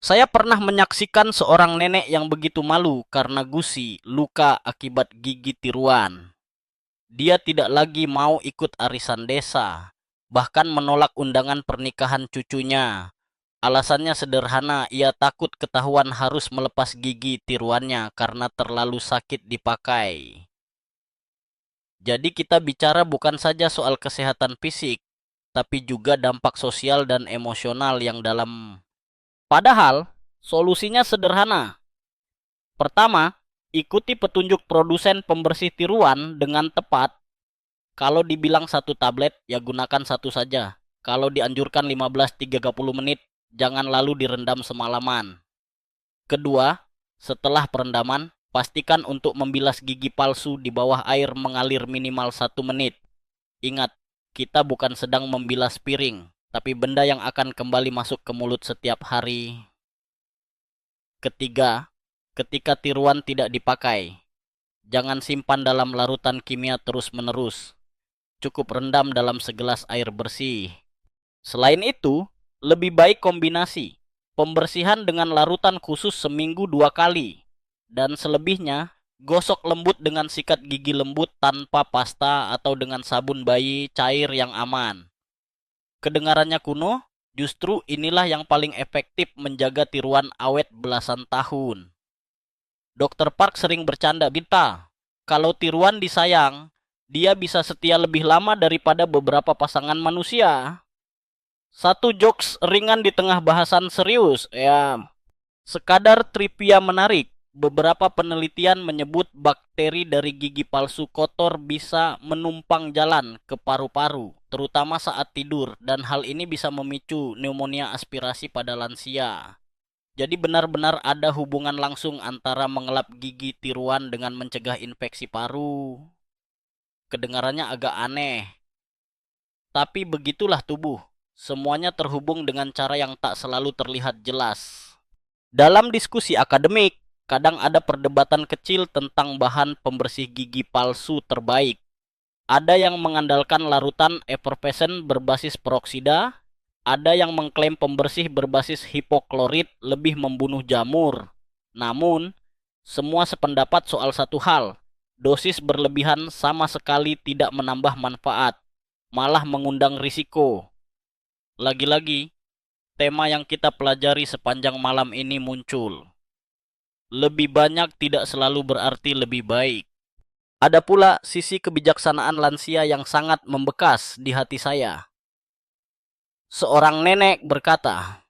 Saya pernah menyaksikan seorang nenek yang begitu malu karena gusi, luka akibat gigi tiruan. Dia tidak lagi mau ikut arisan desa, bahkan menolak undangan pernikahan cucunya. Alasannya sederhana, ia takut ketahuan harus melepas gigi tiruannya karena terlalu sakit dipakai. Jadi kita bicara bukan saja soal kesehatan fisik, tapi juga dampak sosial dan emosional yang dalam. Padahal, solusinya sederhana. Pertama, ikuti petunjuk produsen pembersih tiruan dengan tepat. Kalau dibilang 1 tablet, ya gunakan 1 saja. Kalau dianjurkan 15-30 menit, jangan lalu direndam semalaman. Kedua, setelah perendaman, pastikan untuk membilas gigi palsu di bawah air mengalir minimal 1 menit. Ingat, kita bukan sedang membilas piring, tapi benda yang akan kembali masuk ke mulut setiap hari. Ketiga, ketika tiruan tidak dipakai, jangan simpan dalam larutan kimia terus-menerus. Cukup rendam dalam segelas air bersih. Selain itu, lebih baik kombinasi pembersihan dengan larutan khusus seminggu 2 kali. Dan selebihnya, Gosok lembut dengan sikat gigi lembut tanpa pasta atau dengan sabun bayi cair yang aman. Kedengarannya kuno, justru inilah yang paling efektif menjaga tiruan awet belasan tahun. Dr. Park sering bercanda, Binta, kalau tiruan disayang, dia bisa setia lebih lama daripada beberapa pasangan manusia. Satu jokes ringan di tengah bahasan serius, ya. Sekadar trivia menarik, beberapa penelitian menyebut bakteri dari gigi palsu kotor bisa menumpang jalan ke paru-paru, terutama saat tidur, dan hal ini bisa memicu pneumonia aspirasi pada lansia. Jadi benar-benar ada hubungan langsung antara mengelap gigi tiruan dengan mencegah infeksi paru. Kedengarannya agak aneh, tapi begitulah tubuh. Semuanya terhubung dengan cara yang tak selalu terlihat jelas. Dalam diskusi akademik, kadang ada perdebatan kecil tentang bahan pembersih gigi palsu terbaik. Ada yang mengandalkan larutan effervescent berbasis peroksida, ada yang mengklaim pembersih berbasis hipoklorit lebih membunuh jamur. Namun, semua sependapat soal satu hal, dosis berlebihan sama sekali tidak menambah manfaat, malah mengundang risiko. Lagi-lagi, tema yang kita pelajari sepanjang malam ini muncul. Lebih banyak tidak selalu berarti lebih baik. Ada pula sisi kebijaksanaan lansia yang sangat membekas di hati saya. Seorang nenek berkata,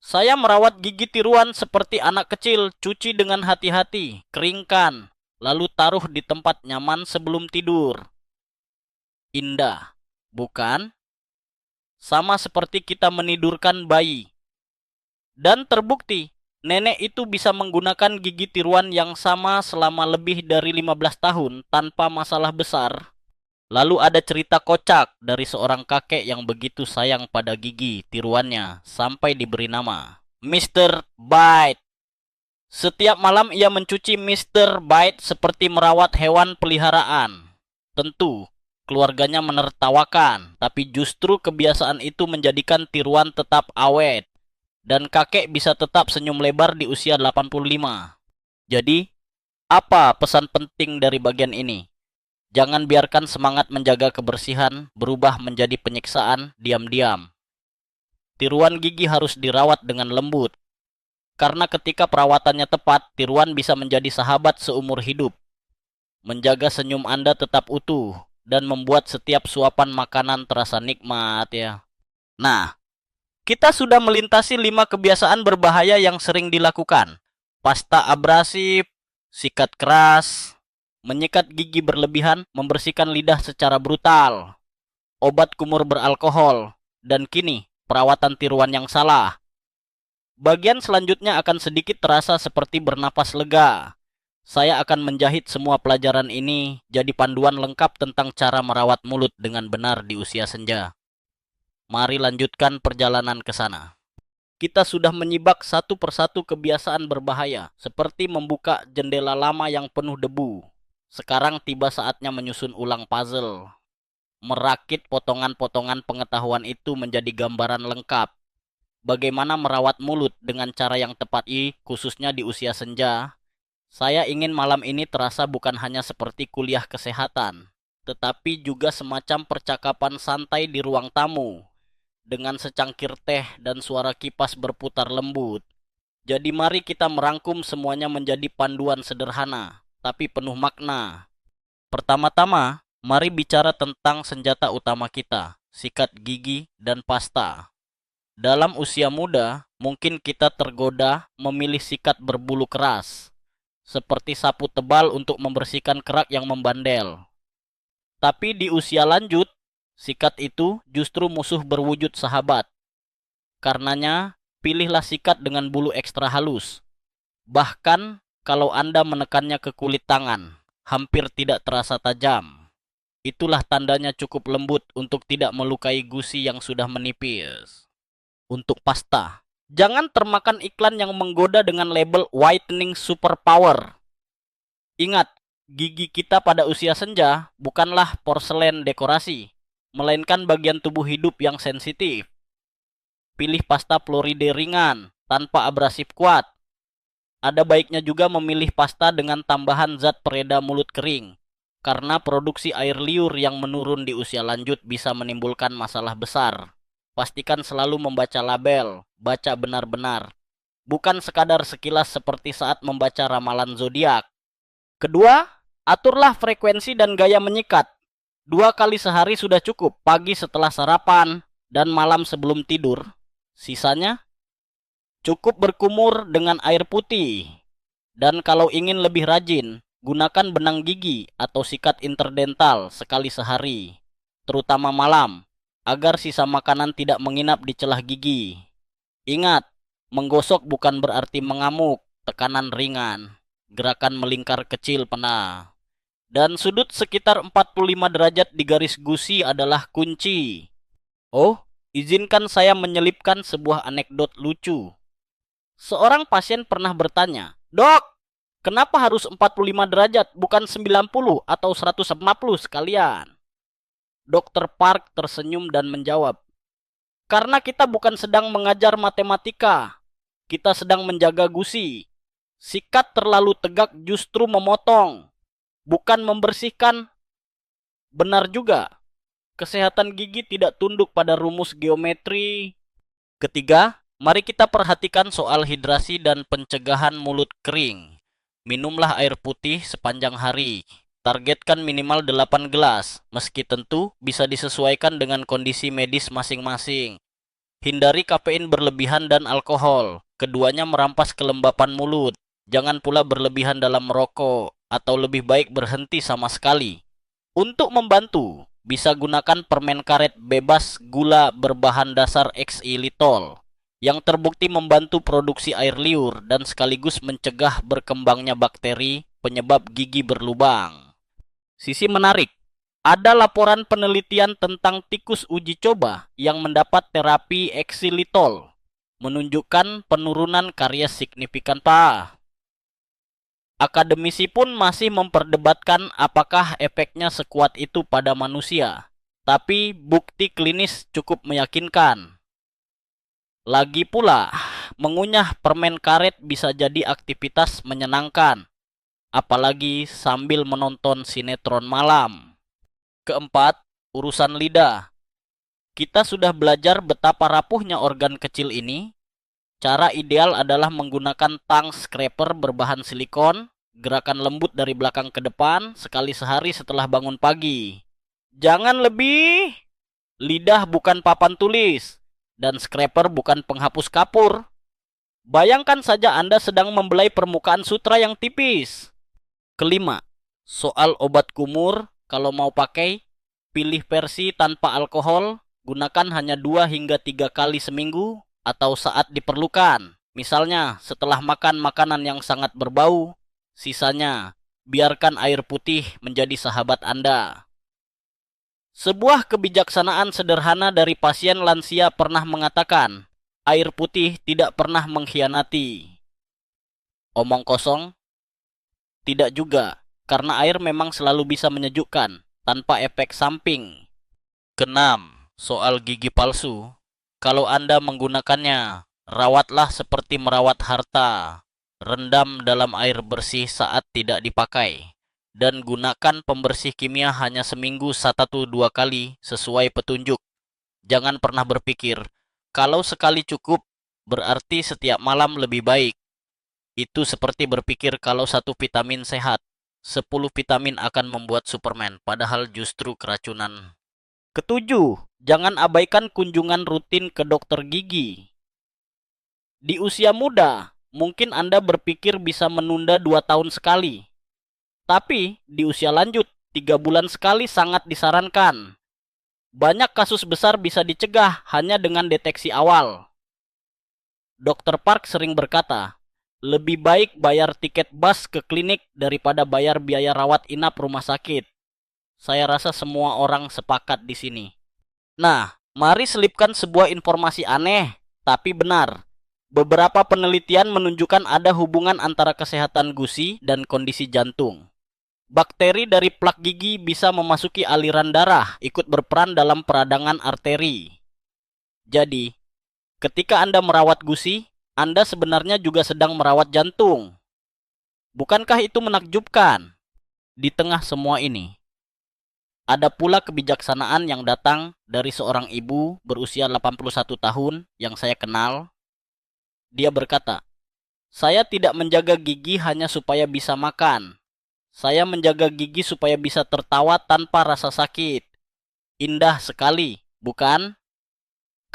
"Saya merawat gigi tiruan seperti anak kecil, cuci dengan hati-hati, keringkan, lalu taruh di tempat nyaman sebelum tidur." Indah, bukan? Sama seperti kita menidurkan bayi. Dan terbukti, nenek itu bisa menggunakan gigi tiruan yang sama selama lebih dari 15 tahun tanpa masalah besar. Lalu ada cerita kocak dari seorang kakek yang begitu sayang pada gigi tiruannya sampai diberi nama Mr. Bite. Setiap malam ia mencuci Mr. Bite seperti merawat hewan peliharaan. Tentu, keluarganya menertawakan, tapi justru kebiasaan itu menjadikan tiruan tetap awet. Dan kakek bisa tetap senyum lebar di usia 85. Jadi, apa pesan penting dari bagian ini? Jangan biarkan semangat menjaga kebersihan berubah menjadi penyiksaan diam-diam. Tiruan gigi harus dirawat dengan lembut. Karena ketika perawatannya tepat, tiruan bisa menjadi sahabat seumur hidup. Menjaga senyum Anda tetap utuh dan membuat setiap suapan makanan terasa nikmat ya. Nah, kita sudah melintasi 5 kebiasaan berbahaya yang sering dilakukan. Pasta abrasif, sikat keras, menyikat gigi berlebihan, membersihkan lidah secara brutal, obat kumur beralkohol, dan kini perawatan tiruan yang salah. Bagian selanjutnya akan sedikit terasa seperti bernapas lega. Saya akan menjahit semua pelajaran ini jadi panduan lengkap tentang cara merawat mulut dengan benar di usia senja. Mari lanjutkan perjalanan ke sana. Kita sudah menyibak satu persatu kebiasaan berbahaya, seperti membuka jendela lama yang penuh debu. Sekarang tiba saatnya menyusun ulang puzzle. Merakit potongan-potongan pengetahuan itu menjadi gambaran lengkap. Bagaimana merawat mulut dengan cara yang tepat, khususnya di usia senja. Saya ingin malam ini terasa bukan hanya seperti kuliah kesehatan, tetapi juga semacam percakapan santai di ruang tamu, dengan secangkir teh dan suara kipas berputar lembut. Jadi mari kita merangkum semuanya menjadi panduan sederhana, tapi penuh makna. Pertama-tama, mari bicara tentang senjata utama kita, sikat gigi dan pasta. Dalam usia muda, mungkin kita tergoda memilih sikat berbulu keras, seperti sapu tebal untuk membersihkan kerak yang membandel. Tapi di usia lanjut, sikat itu justru musuh berwujud sahabat. Karenanya, pilihlah sikat dengan bulu ekstra halus. Bahkan kalau Anda menekannya ke kulit tangan, hampir tidak terasa tajam. Itulah tandanya cukup lembut untuk tidak melukai gusi yang sudah menipis. Untuk pasta, jangan termakan iklan yang menggoda dengan label whitening superpower. Ingat, gigi kita pada usia senja bukanlah porselen dekorasi, melainkan bagian tubuh hidup yang sensitif. Pilih pasta fluoride ringan, tanpa abrasif kuat. Ada baiknya juga memilih pasta dengan tambahan zat pereda mulut kering, karena produksi air liur yang menurun di usia lanjut bisa menimbulkan masalah besar. Pastikan selalu membaca label, baca benar-benar, bukan sekadar sekilas seperti saat membaca ramalan zodiak. Kedua, aturlah frekuensi dan gaya menyikat. 2 kali sehari sudah cukup, pagi setelah sarapan dan malam sebelum tidur. Sisanya, cukup berkumur dengan air putih. Dan kalau ingin lebih rajin, gunakan benang gigi atau sikat interdental sekali sehari, terutama malam, agar sisa makanan tidak menginap di celah gigi. Ingat, menggosok bukan berarti mengamuk, tekanan ringan, gerakan melingkar kecil pernah. Dan sudut sekitar 45 derajat di garis gusi adalah kunci. Oh, izinkan saya menyelipkan sebuah anekdot lucu. Seorang pasien pernah bertanya, "Dok, kenapa harus 45 derajat, bukan 90 atau 150 sekalian?" Dokter Park tersenyum dan menjawab, "Karena kita bukan sedang mengajar matematika, kita sedang menjaga gusi. Sikat terlalu tegak justru memotong, bukan membersihkan." Benar juga, kesehatan gigi tidak tunduk pada rumus geometri. Ketiga, mari kita perhatikan soal hidrasi dan pencegahan mulut kering. Minumlah air putih sepanjang hari. Targetkan minimal 8 gelas, meski tentu bisa disesuaikan dengan kondisi medis masing-masing. Hindari kafein berlebihan dan alkohol. Keduanya merampas kelembapan mulut. Jangan pula berlebihan dalam merokok, atau lebih baik berhenti sama sekali. Untuk membantu, bisa gunakan permen karet bebas gula berbahan dasar xylitol yang terbukti membantu produksi air liur dan sekaligus mencegah berkembangnya bakteri penyebab gigi berlubang. Sisi menarik, ada laporan penelitian tentang tikus uji coba yang mendapat terapi xylitol, menunjukkan penurunan karies signifikan. Akademisi pun masih memperdebatkan apakah efeknya sekuat itu pada manusia, tapi bukti klinis cukup meyakinkan. Lagi pula, mengunyah permen karet bisa jadi aktivitas menyenangkan, apalagi sambil menonton sinetron malam. Keempat, urusan lidah. Kita sudah belajar betapa rapuhnya organ kecil ini. Cara ideal adalah menggunakan tang scraper berbahan silikon, gerakan lembut dari belakang ke depan sekali sehari setelah bangun pagi. Jangan lebih. Lidah bukan papan tulis, dan scraper bukan penghapus kapur. Bayangkan saja Anda sedang membelai permukaan sutra yang tipis. Kelima, soal obat kumur, kalau mau pakai, pilih versi tanpa alkohol, gunakan hanya 2 hingga 3 kali seminggu, atau saat diperlukan. Misalnya setelah makan makanan yang sangat berbau, sisanya biarkan air putih menjadi sahabat Anda. Sebuah kebijaksanaan sederhana dari pasien lansia pernah mengatakan, air putih tidak pernah mengkhianati. Omong kosong? Tidak juga, karena air memang selalu bisa menyejukkan, tanpa efek samping. Keenam, soal gigi palsu. Kalau Anda menggunakannya, rawatlah seperti merawat harta. Rendam dalam air bersih saat tidak dipakai. Dan gunakan pembersih kimia hanya seminggu 1-2 kali sesuai petunjuk. Jangan pernah berpikir, kalau sekali cukup, berarti setiap malam lebih baik. Itu seperti berpikir kalau 1 vitamin sehat, 10 vitamin akan membuat Superman, padahal justru keracunan. Ketujuh, jangan abaikan kunjungan rutin ke dokter gigi. Di usia muda, mungkin Anda berpikir bisa menunda 2 tahun sekali. Tapi, di usia lanjut, 3 bulan sekali sangat disarankan. Banyak kasus besar bisa dicegah hanya dengan deteksi awal. Dokter Park sering berkata, lebih baik bayar tiket bus ke klinik daripada bayar biaya rawat inap rumah sakit. Saya rasa semua orang sepakat di sini. Nah, mari selipkan sebuah informasi aneh, tapi benar. Beberapa penelitian menunjukkan ada hubungan antara kesehatan gusi dan kondisi jantung. Bakteri dari plak gigi bisa memasuki aliran darah, ikut berperan dalam peradangan arteri. Jadi, ketika Anda merawat gusi, Anda sebenarnya juga sedang merawat jantung. Bukankah itu menakjubkan? Di tengah semua ini, ada pula kebijaksanaan yang datang dari seorang ibu berusia 81 tahun yang saya kenal. Dia berkata, "Saya tidak menjaga gigi hanya supaya bisa makan. Saya menjaga gigi supaya bisa tertawa tanpa rasa sakit. Indah sekali, bukan?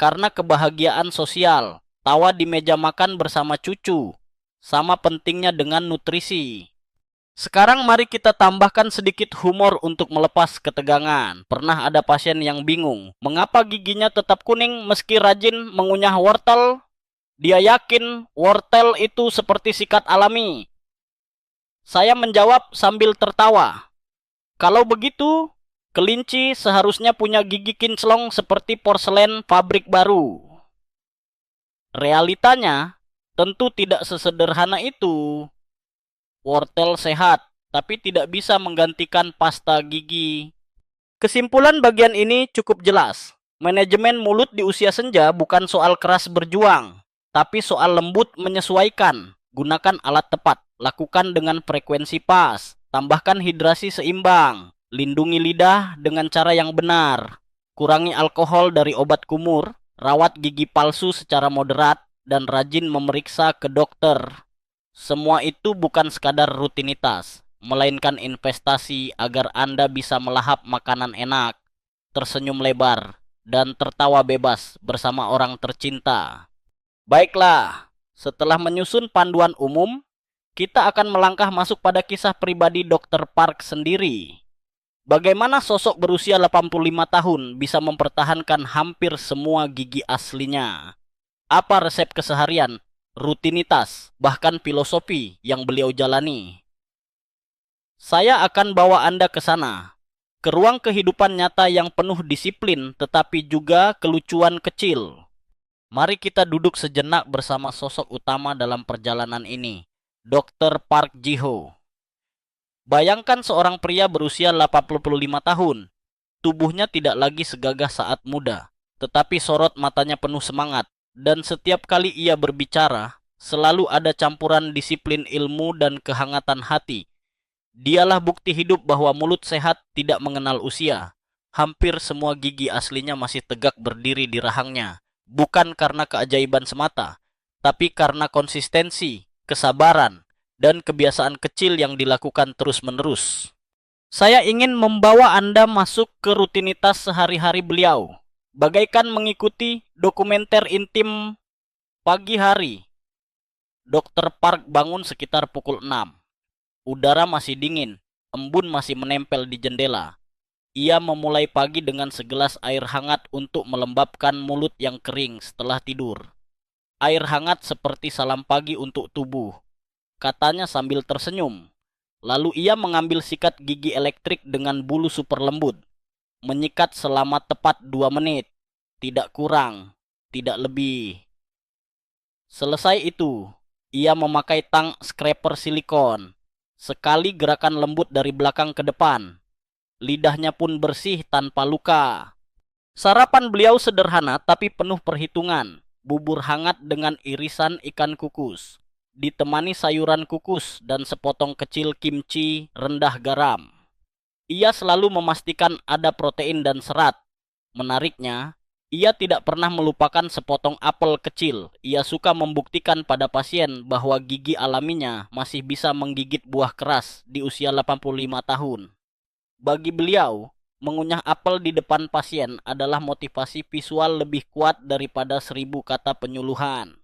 Karena kebahagiaan sosial, tawa di meja makan bersama cucu, sama pentingnya dengan nutrisi." Sekarang mari kita tambahkan sedikit humor untuk melepas ketegangan. Pernah ada pasien yang bingung, mengapa giginya tetap kuning meski rajin mengunyah wortel? Dia yakin wortel itu seperti sikat alami. Saya menjawab sambil tertawa, "Kalau begitu, kelinci seharusnya punya gigi kinclong seperti porselen pabrik baru." Realitanya, tentu tidak sesederhana itu. Wortel sehat, tapi tidak bisa menggantikan pasta gigi. Kesimpulan bagian ini cukup jelas. Manajemen mulut di usia senja bukan soal keras berjuang, tapi soal lembut menyesuaikan. Gunakan alat tepat, lakukan dengan frekuensi pas, tambahkan hidrasi seimbang, lindungi lidah dengan cara yang benar, kurangi alkohol dari obat kumur, rawat gigi palsu secara moderat, dan rajin memeriksa ke dokter. Semua itu bukan sekadar rutinitas, melainkan investasi agar Anda bisa melahap makanan enak, tersenyum lebar, dan tertawa bebas bersama orang tercinta. Baiklah, setelah menyusun panduan umum, kita akan melangkah masuk pada kisah pribadi Dr. Park sendiri. Bagaimana sosok berusia 85 tahun bisa mempertahankan hampir semua gigi aslinya? Apa resep keseharian, rutinitas, bahkan filosofi yang beliau jalani? Saya akan bawa Anda ke sana, ke ruang kehidupan nyata yang penuh disiplin tetapi juga kelucuan kecil. Mari kita duduk sejenak bersama sosok utama dalam perjalanan ini, Dr. Park Ji-ho. Bayangkan seorang pria berusia 85 tahun. Tubuhnya tidak lagi segagah saat muda, tetapi sorot matanya penuh semangat. Dan setiap kali ia berbicara, selalu ada campuran disiplin ilmu dan kehangatan hati. Dialah bukti hidup bahwa mulut sehat tidak mengenal usia. Hampir semua gigi aslinya masih tegak berdiri di rahangnya. Bukan karena keajaiban semata, tapi karena konsistensi, kesabaran, dan kebiasaan kecil yang dilakukan terus-menerus. Saya ingin membawa Anda masuk ke rutinitas sehari-hari beliau, bagaikan mengikuti dokumenter intim. Pagi hari, Dr. Park bangun sekitar pukul 6. Udara masih dingin, embun masih menempel di jendela. Ia memulai pagi dengan segelas air hangat untuk melembabkan mulut yang kering setelah tidur. Air hangat seperti salam pagi untuk tubuh, katanya sambil tersenyum. Lalu ia mengambil sikat gigi elektrik dengan bulu super lembut, menyikat selama tepat 2 menit, tidak kurang, tidak lebih. Selesai itu, ia memakai tang scraper silikon. Sekali gerakan lembut dari belakang ke depan. Lidahnya pun bersih tanpa luka. Sarapan beliau sederhana tapi penuh perhitungan. Bubur hangat dengan irisan ikan kukus, ditemani sayuran kukus dan sepotong kecil kimchi rendah garam. Ia selalu memastikan ada protein dan serat. Menariknya, ia tidak pernah melupakan sepotong apel kecil. Ia suka membuktikan pada pasien bahwa gigi alaminya masih bisa menggigit buah keras di usia 85 tahun. Bagi beliau, mengunyah apel di depan pasien adalah motivasi visual lebih kuat daripada 1000 kata penyuluhan.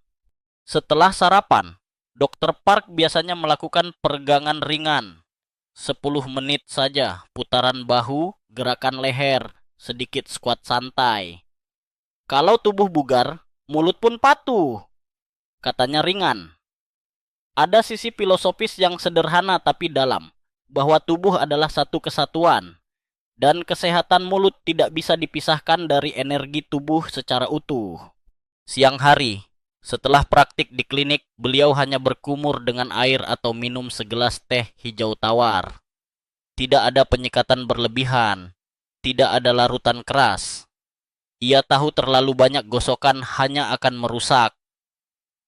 Setelah sarapan, Dr. Park biasanya melakukan peregangan ringan. 10 menit saja, putaran bahu, gerakan leher, sedikit squat santai. Kalau tubuh bugar, mulut pun patuh, katanya ringan. Ada sisi filosofis yang sederhana tapi dalam, bahwa tubuh adalah satu kesatuan, dan kesehatan mulut tidak bisa dipisahkan dari energi tubuh secara utuh. Siang hari, setelah praktik di klinik, beliau hanya berkumur dengan air atau minum segelas teh hijau tawar. Tidak ada penyekatan berlebihan, tidak ada larutan keras. Ia tahu terlalu banyak gosokan hanya akan merusak.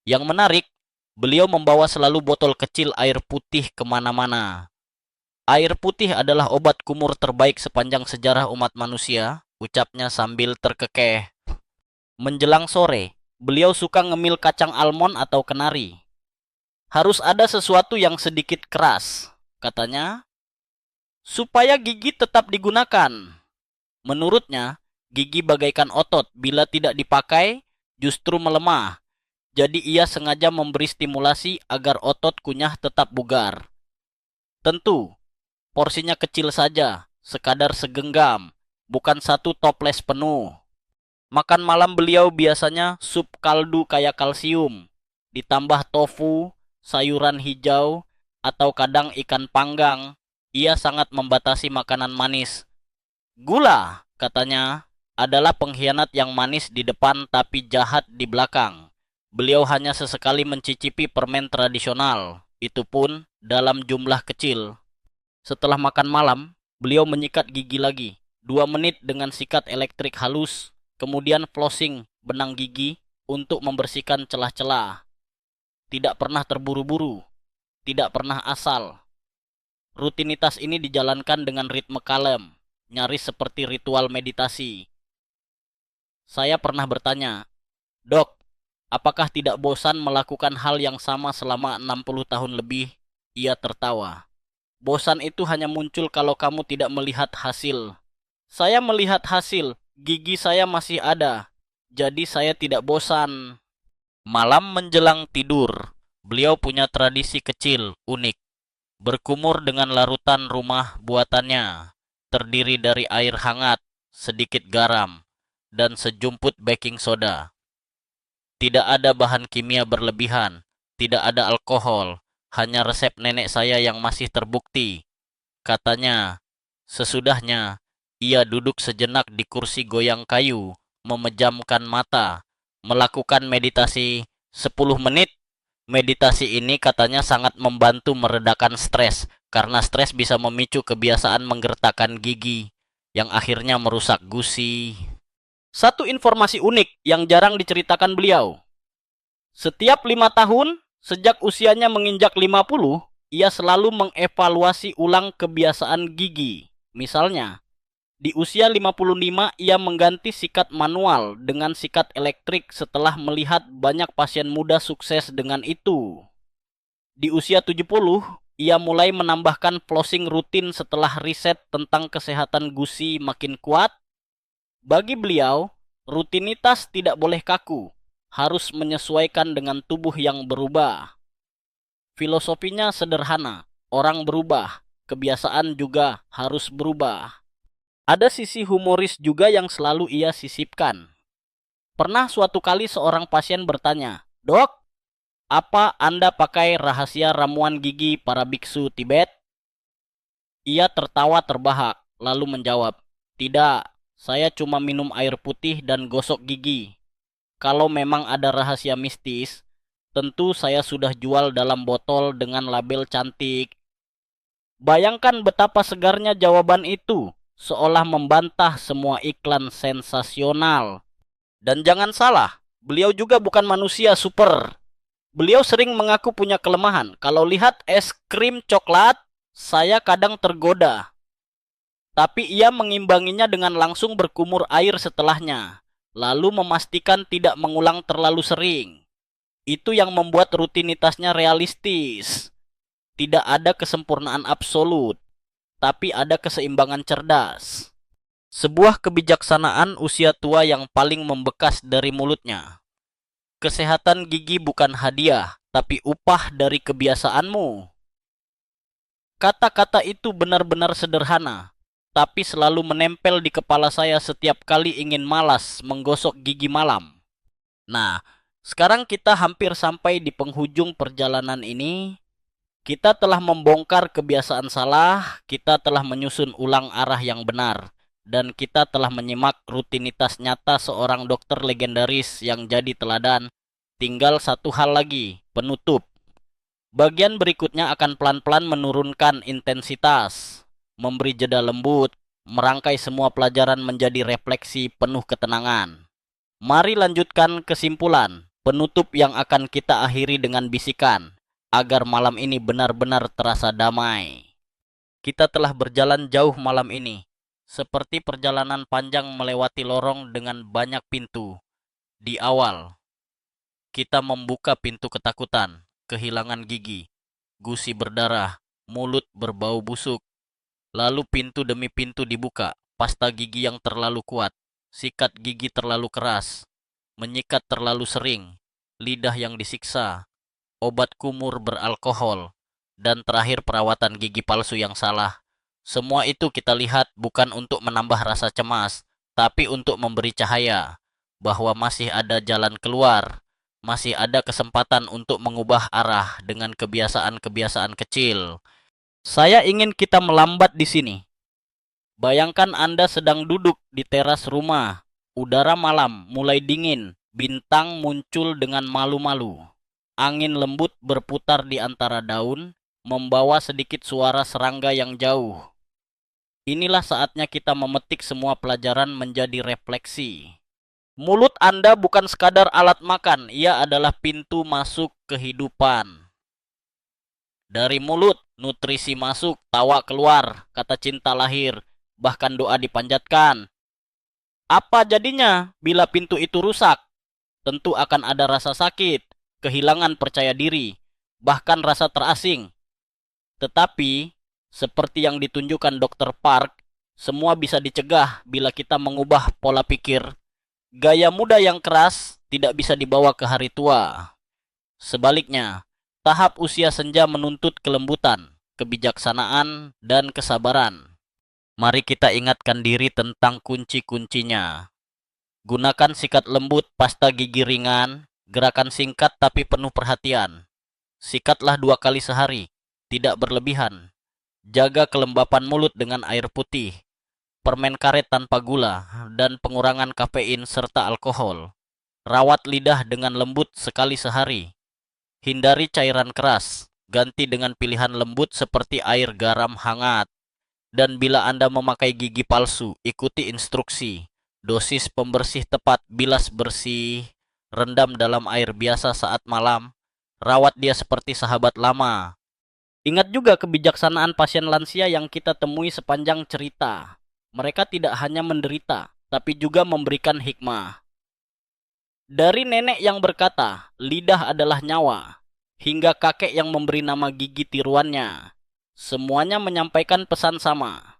Yang menarik, beliau membawa selalu botol kecil air putih kemana-mana. Air putih adalah obat kumur terbaik sepanjang sejarah umat manusia, ucapnya sambil terkekeh. Menjelang sore, beliau suka ngemil kacang almond atau kenari. Harus ada sesuatu yang sedikit keras, katanya, supaya gigi tetap digunakan. Menurutnya, gigi bagaikan otot, bila tidak dipakai, justru melemah. Jadi ia sengaja memberi stimulasi agar otot kunyah tetap bugar. Tentu, porsinya kecil saja, sekadar segenggam, bukan satu toples penuh. Makan malam beliau biasanya sup kaldu kaya kalsium, ditambah tofu, sayuran hijau, atau kadang ikan panggang. Ia sangat membatasi makanan manis. Gula, katanya, adalah pengkhianat yang manis di depan tapi jahat di belakang. Beliau hanya sesekali mencicipi permen tradisional, itu pun dalam jumlah kecil. Setelah makan malam, beliau menyikat gigi lagi. 2 menit dengan sikat elektrik halus, kemudian flossing benang gigi untuk membersihkan celah-celah. Tidak pernah terburu-buru, tidak pernah asal. Rutinitas ini dijalankan dengan ritme kalem, nyaris seperti ritual meditasi. Saya pernah bertanya, "Dok, apakah tidak bosan melakukan hal yang sama selama 60 tahun lebih?" Ia tertawa. "Bosan itu hanya muncul kalau kamu tidak melihat hasil. Saya melihat hasil, gigi saya masih ada. Jadi saya tidak bosan." Malam menjelang tidur, beliau punya tradisi kecil, unik. Berkumur dengan larutan rumah buatannya, terdiri dari air hangat, sedikit garam, dan sejumput baking soda. Tidak ada bahan kimia berlebihan, tidak ada alkohol, hanya resep nenek saya yang masih terbukti. Katanya, sesudahnya, ia duduk sejenak di kursi goyang kayu, memejamkan mata, melakukan meditasi 10 menit. Meditasi ini katanya sangat membantu meredakan stres, karena stres bisa memicu kebiasaan menggertakkan gigi, yang akhirnya merusak gusi. Satu informasi unik yang jarang diceritakan beliau. Setiap 5 tahun, sejak usianya menginjak 50, ia selalu mengevaluasi ulang kebiasaan gigi. Misalnya, di usia 55, ia mengganti sikat manual dengan sikat elektrik setelah melihat banyak pasien muda sukses dengan itu. Di usia 70, ia mulai menambahkan flossing rutin setelah riset tentang kesehatan gusi makin kuat. Bagi beliau, rutinitas tidak boleh kaku, harus menyesuaikan dengan tubuh yang berubah. Filosofinya sederhana, orang berubah, kebiasaan juga harus berubah. Ada sisi humoris juga yang selalu ia sisipkan. Pernah suatu kali seorang pasien bertanya, "Dok, apa Anda pakai rahasia ramuan gigi para biksu Tibet?" Ia tertawa terbahak, lalu menjawab, "Tidak, saya cuma minum air putih dan gosok gigi. Kalau memang ada rahasia mistis, tentu saya sudah jual dalam botol dengan label cantik." Bayangkan betapa segarnya jawaban itu, seolah membantah semua iklan sensasional. Dan jangan salah, beliau juga bukan manusia super. Beliau sering mengaku punya kelemahan. Kalau lihat es krim coklat, saya kadang tergoda. Tapi ia mengimbanginya dengan langsung berkumur air setelahnya, lalu memastikan tidak mengulang terlalu sering. Itu yang membuat rutinitasnya realistis. Tidak ada kesempurnaan absolut, tapi ada keseimbangan cerdas. Sebuah kebijaksanaan usia tua yang paling membekas dari mulutnya. Kesehatan gigi bukan hadiah, tapi upah dari kebiasaanmu. Kata-kata itu benar-benar sederhana, tapi selalu menempel di kepala saya setiap kali ingin malas menggosok gigi malam. Nah, sekarang kita hampir sampai di penghujung perjalanan ini. Kita telah membongkar kebiasaan salah, kita telah menyusun ulang arah yang benar, dan kita telah menyimak rutinitas nyata seorang dokter legendaris yang jadi teladan. Tinggal satu hal lagi, penutup. Bagian berikutnya akan pelan-pelan menurunkan intensitas, memberi jeda lembut, merangkai semua pelajaran menjadi refleksi penuh ketenangan. Mari lanjutkan kesimpulan. Penutup yang akan kita akhiri dengan bisikan, agar malam ini benar-benar terasa damai. Kita telah berjalan jauh malam ini, seperti perjalanan panjang melewati lorong dengan banyak pintu. Di awal, kita membuka pintu ketakutan, kehilangan gigi, gusi berdarah, mulut berbau busuk. Lalu pintu demi pintu dibuka, pasta gigi yang terlalu kuat, sikat gigi terlalu keras, menyikat terlalu sering, lidah yang disiksa, obat kumur beralkohol, dan terakhir perawatan gigi palsu yang salah. Semua itu kita lihat bukan untuk menambah rasa cemas, tapi untuk memberi cahaya bahwa masih ada jalan keluar, masih ada kesempatan untuk mengubah arah dengan kebiasaan-kebiasaan kecil. Saya ingin kita melambat di sini. Bayangkan Anda sedang duduk di teras rumah, udara malam mulai dingin, bintang muncul dengan malu-malu. Angin lembut berputar di antara daun, membawa sedikit suara serangga yang jauh. Inilah saatnya kita memetik semua pelajaran menjadi refleksi. Mulut Anda bukan sekadar alat makan, ia adalah pintu masuk kehidupan. Dari mulut, nutrisi masuk, tawa keluar, kata cinta lahir, bahkan doa dipanjatkan. Apa jadinya bila pintu itu rusak? Tentu akan ada rasa sakit, kehilangan percaya diri, bahkan rasa terasing. Tetapi, seperti yang ditunjukkan Dr. Park, semua bisa dicegah bila kita mengubah pola pikir. Gaya muda yang keras tidak bisa dibawa ke hari tua. Sebaliknya, tahap usia senja menuntut kelembutan, kebijaksanaan, dan kesabaran. Mari kita ingatkan diri tentang kunci-kuncinya. Gunakan sikat lembut, pasta gigi ringan, gerakan singkat tapi penuh perhatian. Sikatlah 2 kali sehari, tidak berlebihan. Jaga kelembapan mulut dengan air putih, permen karet tanpa gula, dan pengurangan kafein serta alkohol. Rawat lidah dengan lembut sekali sehari. Hindari cairan keras, ganti dengan pilihan lembut seperti air garam hangat. Dan bila Anda memakai gigi palsu, ikuti instruksi. Dosis pembersih tepat, bilas bersih, rendam dalam air biasa saat malam. Rawat dia seperti sahabat lama. Ingat juga kebijaksanaan pasien lansia yang kita temui sepanjang cerita. Mereka tidak hanya menderita, tapi juga memberikan hikmah. Dari nenek yang berkata, lidah adalah nyawa, hingga kakek yang memberi nama gigi tiruannya. Semuanya menyampaikan pesan sama.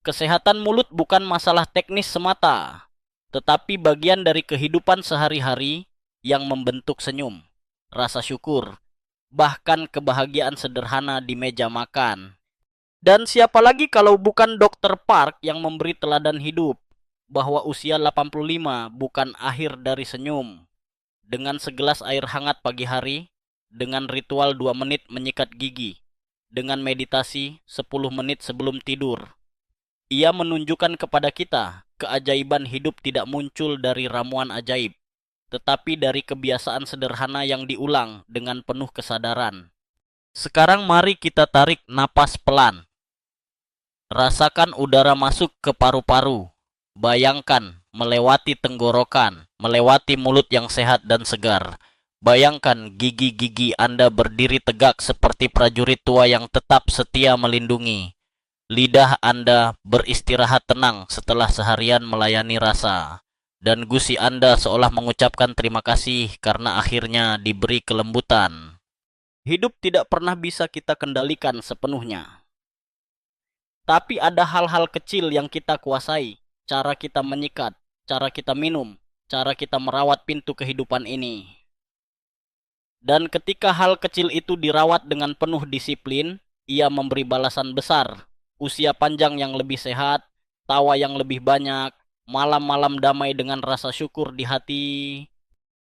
Kesehatan mulut bukan masalah teknis semata, tetapi bagian dari kehidupan sehari-hari yang membentuk senyum, rasa syukur, bahkan kebahagiaan sederhana di meja makan. Dan siapa lagi kalau bukan Dr. Park yang memberi teladan hidup, bahwa usia 85 bukan akhir dari senyum. Dengan segelas air hangat pagi hari, dengan ritual 2 menit menyikat gigi, dengan meditasi 10 menit sebelum tidur. Ia menunjukkan kepada kita, keajaiban hidup tidak muncul dari ramuan ajaib, tetapi dari kebiasaan sederhana yang diulang dengan penuh kesadaran. Sekarang mari kita tarik napas pelan. Rasakan udara masuk ke paru-paru. Bayangkan melewati tenggorokan, melewati mulut yang sehat dan segar. Bayangkan gigi-gigi Anda berdiri tegak seperti prajurit tua yang tetap setia melindungi. Lidah Anda beristirahat tenang setelah seharian melayani rasa. Dan gusi Anda seolah mengucapkan terima kasih karena akhirnya diberi kelembutan. Hidup tidak pernah bisa kita kendalikan sepenuhnya. Tapi ada hal-hal kecil yang kita kuasai. Cara kita menyikat, cara kita minum, cara kita merawat pintu kehidupan ini. Dan ketika hal kecil itu dirawat dengan penuh disiplin, ia memberi balasan besar. Usia panjang yang lebih sehat, tawa yang lebih banyak, malam-malam damai dengan rasa syukur di hati.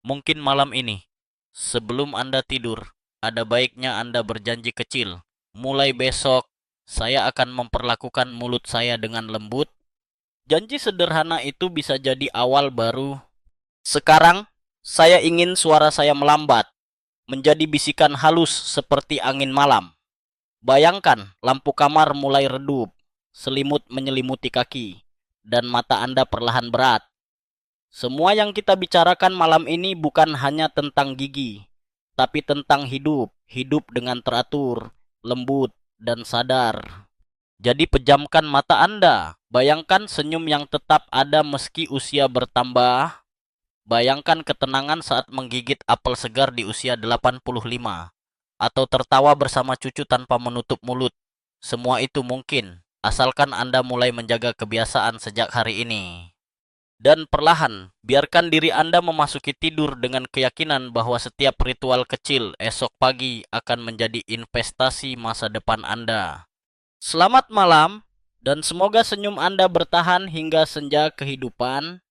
Mungkin malam ini, sebelum Anda tidur, ada baiknya Anda berjanji kecil. Mulai besok, saya akan memperlakukan mulut saya dengan lembut. Janji sederhana itu bisa jadi awal baru. Sekarang, saya ingin suara saya melambat, menjadi bisikan halus seperti angin malam. Bayangkan lampu kamar mulai redup, selimut menyelimuti kaki, dan mata Anda perlahan berat. Semua yang kita bicarakan malam ini bukan hanya tentang gigi, tapi tentang hidup, hidup dengan teratur, lembut, dan sadar. Jadi pejamkan mata Anda. Bayangkan senyum yang tetap ada meski usia bertambah. Bayangkan ketenangan saat menggigit apel segar di usia 85. Atau tertawa bersama cucu tanpa menutup mulut. Semua itu mungkin, asalkan Anda mulai menjaga kebiasaan sejak hari ini. Dan perlahan, biarkan diri Anda memasuki tidur dengan keyakinan bahwa setiap ritual kecil esok pagi akan menjadi investasi masa depan Anda. Selamat malam, dan semoga senyum Anda bertahan hingga senja kehidupan.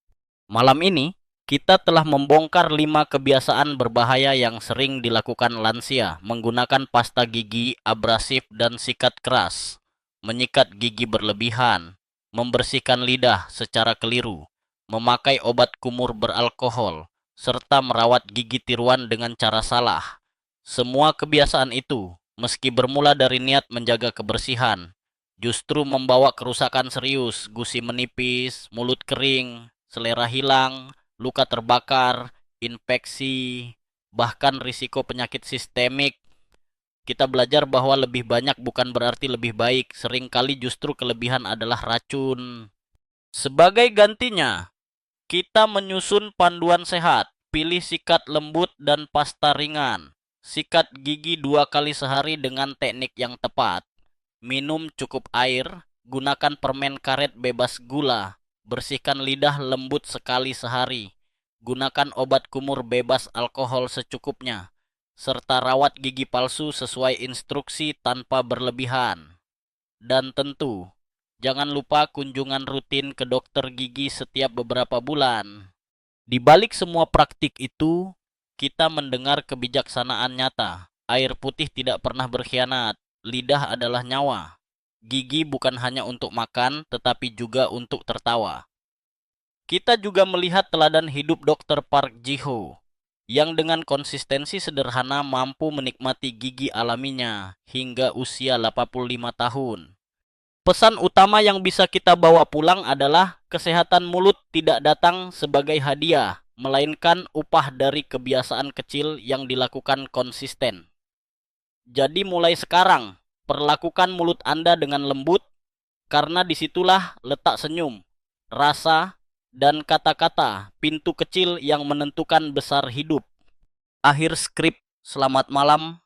Malam ini, kita telah membongkar 5 kebiasaan berbahaya yang sering dilakukan lansia menggunakan pasta gigi abrasif dan sikat keras, menyikat gigi berlebihan, membersihkan lidah secara keliru, memakai obat kumur beralkohol, serta merawat gigi tiruan dengan cara salah. Semua kebiasaan itu, meski bermula dari niat menjaga kebersihan, justru membawa kerusakan serius, gusi menipis, mulut kering, selera hilang, luka terbakar, infeksi, bahkan risiko penyakit sistemik. Kita belajar bahwa lebih banyak bukan berarti lebih baik, seringkali justru kelebihan adalah racun. Sebagai gantinya, kita menyusun panduan sehat. Pilih sikat lembut dan pasta ringan. Sikat gigi 2 kali sehari dengan teknik yang tepat. Minum cukup air. Gunakan permen karet bebas gula. Bersihkan lidah lembut sekali sehari. Gunakan obat kumur bebas alkohol secukupnya. Serta rawat gigi palsu sesuai instruksi tanpa berlebihan. Dan tentu, jangan lupa kunjungan rutin ke dokter gigi setiap beberapa bulan. Di balik semua praktik itu, kita mendengar kebijaksanaan nyata. Air putih tidak pernah berkhianat. Lidah adalah nyawa. Gigi bukan hanya untuk makan, tetapi juga untuk tertawa. Kita juga melihat teladan hidup Dr. Park Ji-ho, yang dengan konsistensi sederhana mampu menikmati gigi alaminya hingga usia 85 tahun. Pesan utama yang bisa kita bawa pulang adalah kesehatan mulut tidak datang sebagai hadiah, melainkan upah dari kebiasaan kecil yang dilakukan konsisten. Jadi mulai sekarang, perlakukan mulut Anda dengan lembut, karena disitulah letak senyum, rasa, dan kata-kata, pintu kecil yang menentukan besar hidup. Akhir skrip, selamat malam,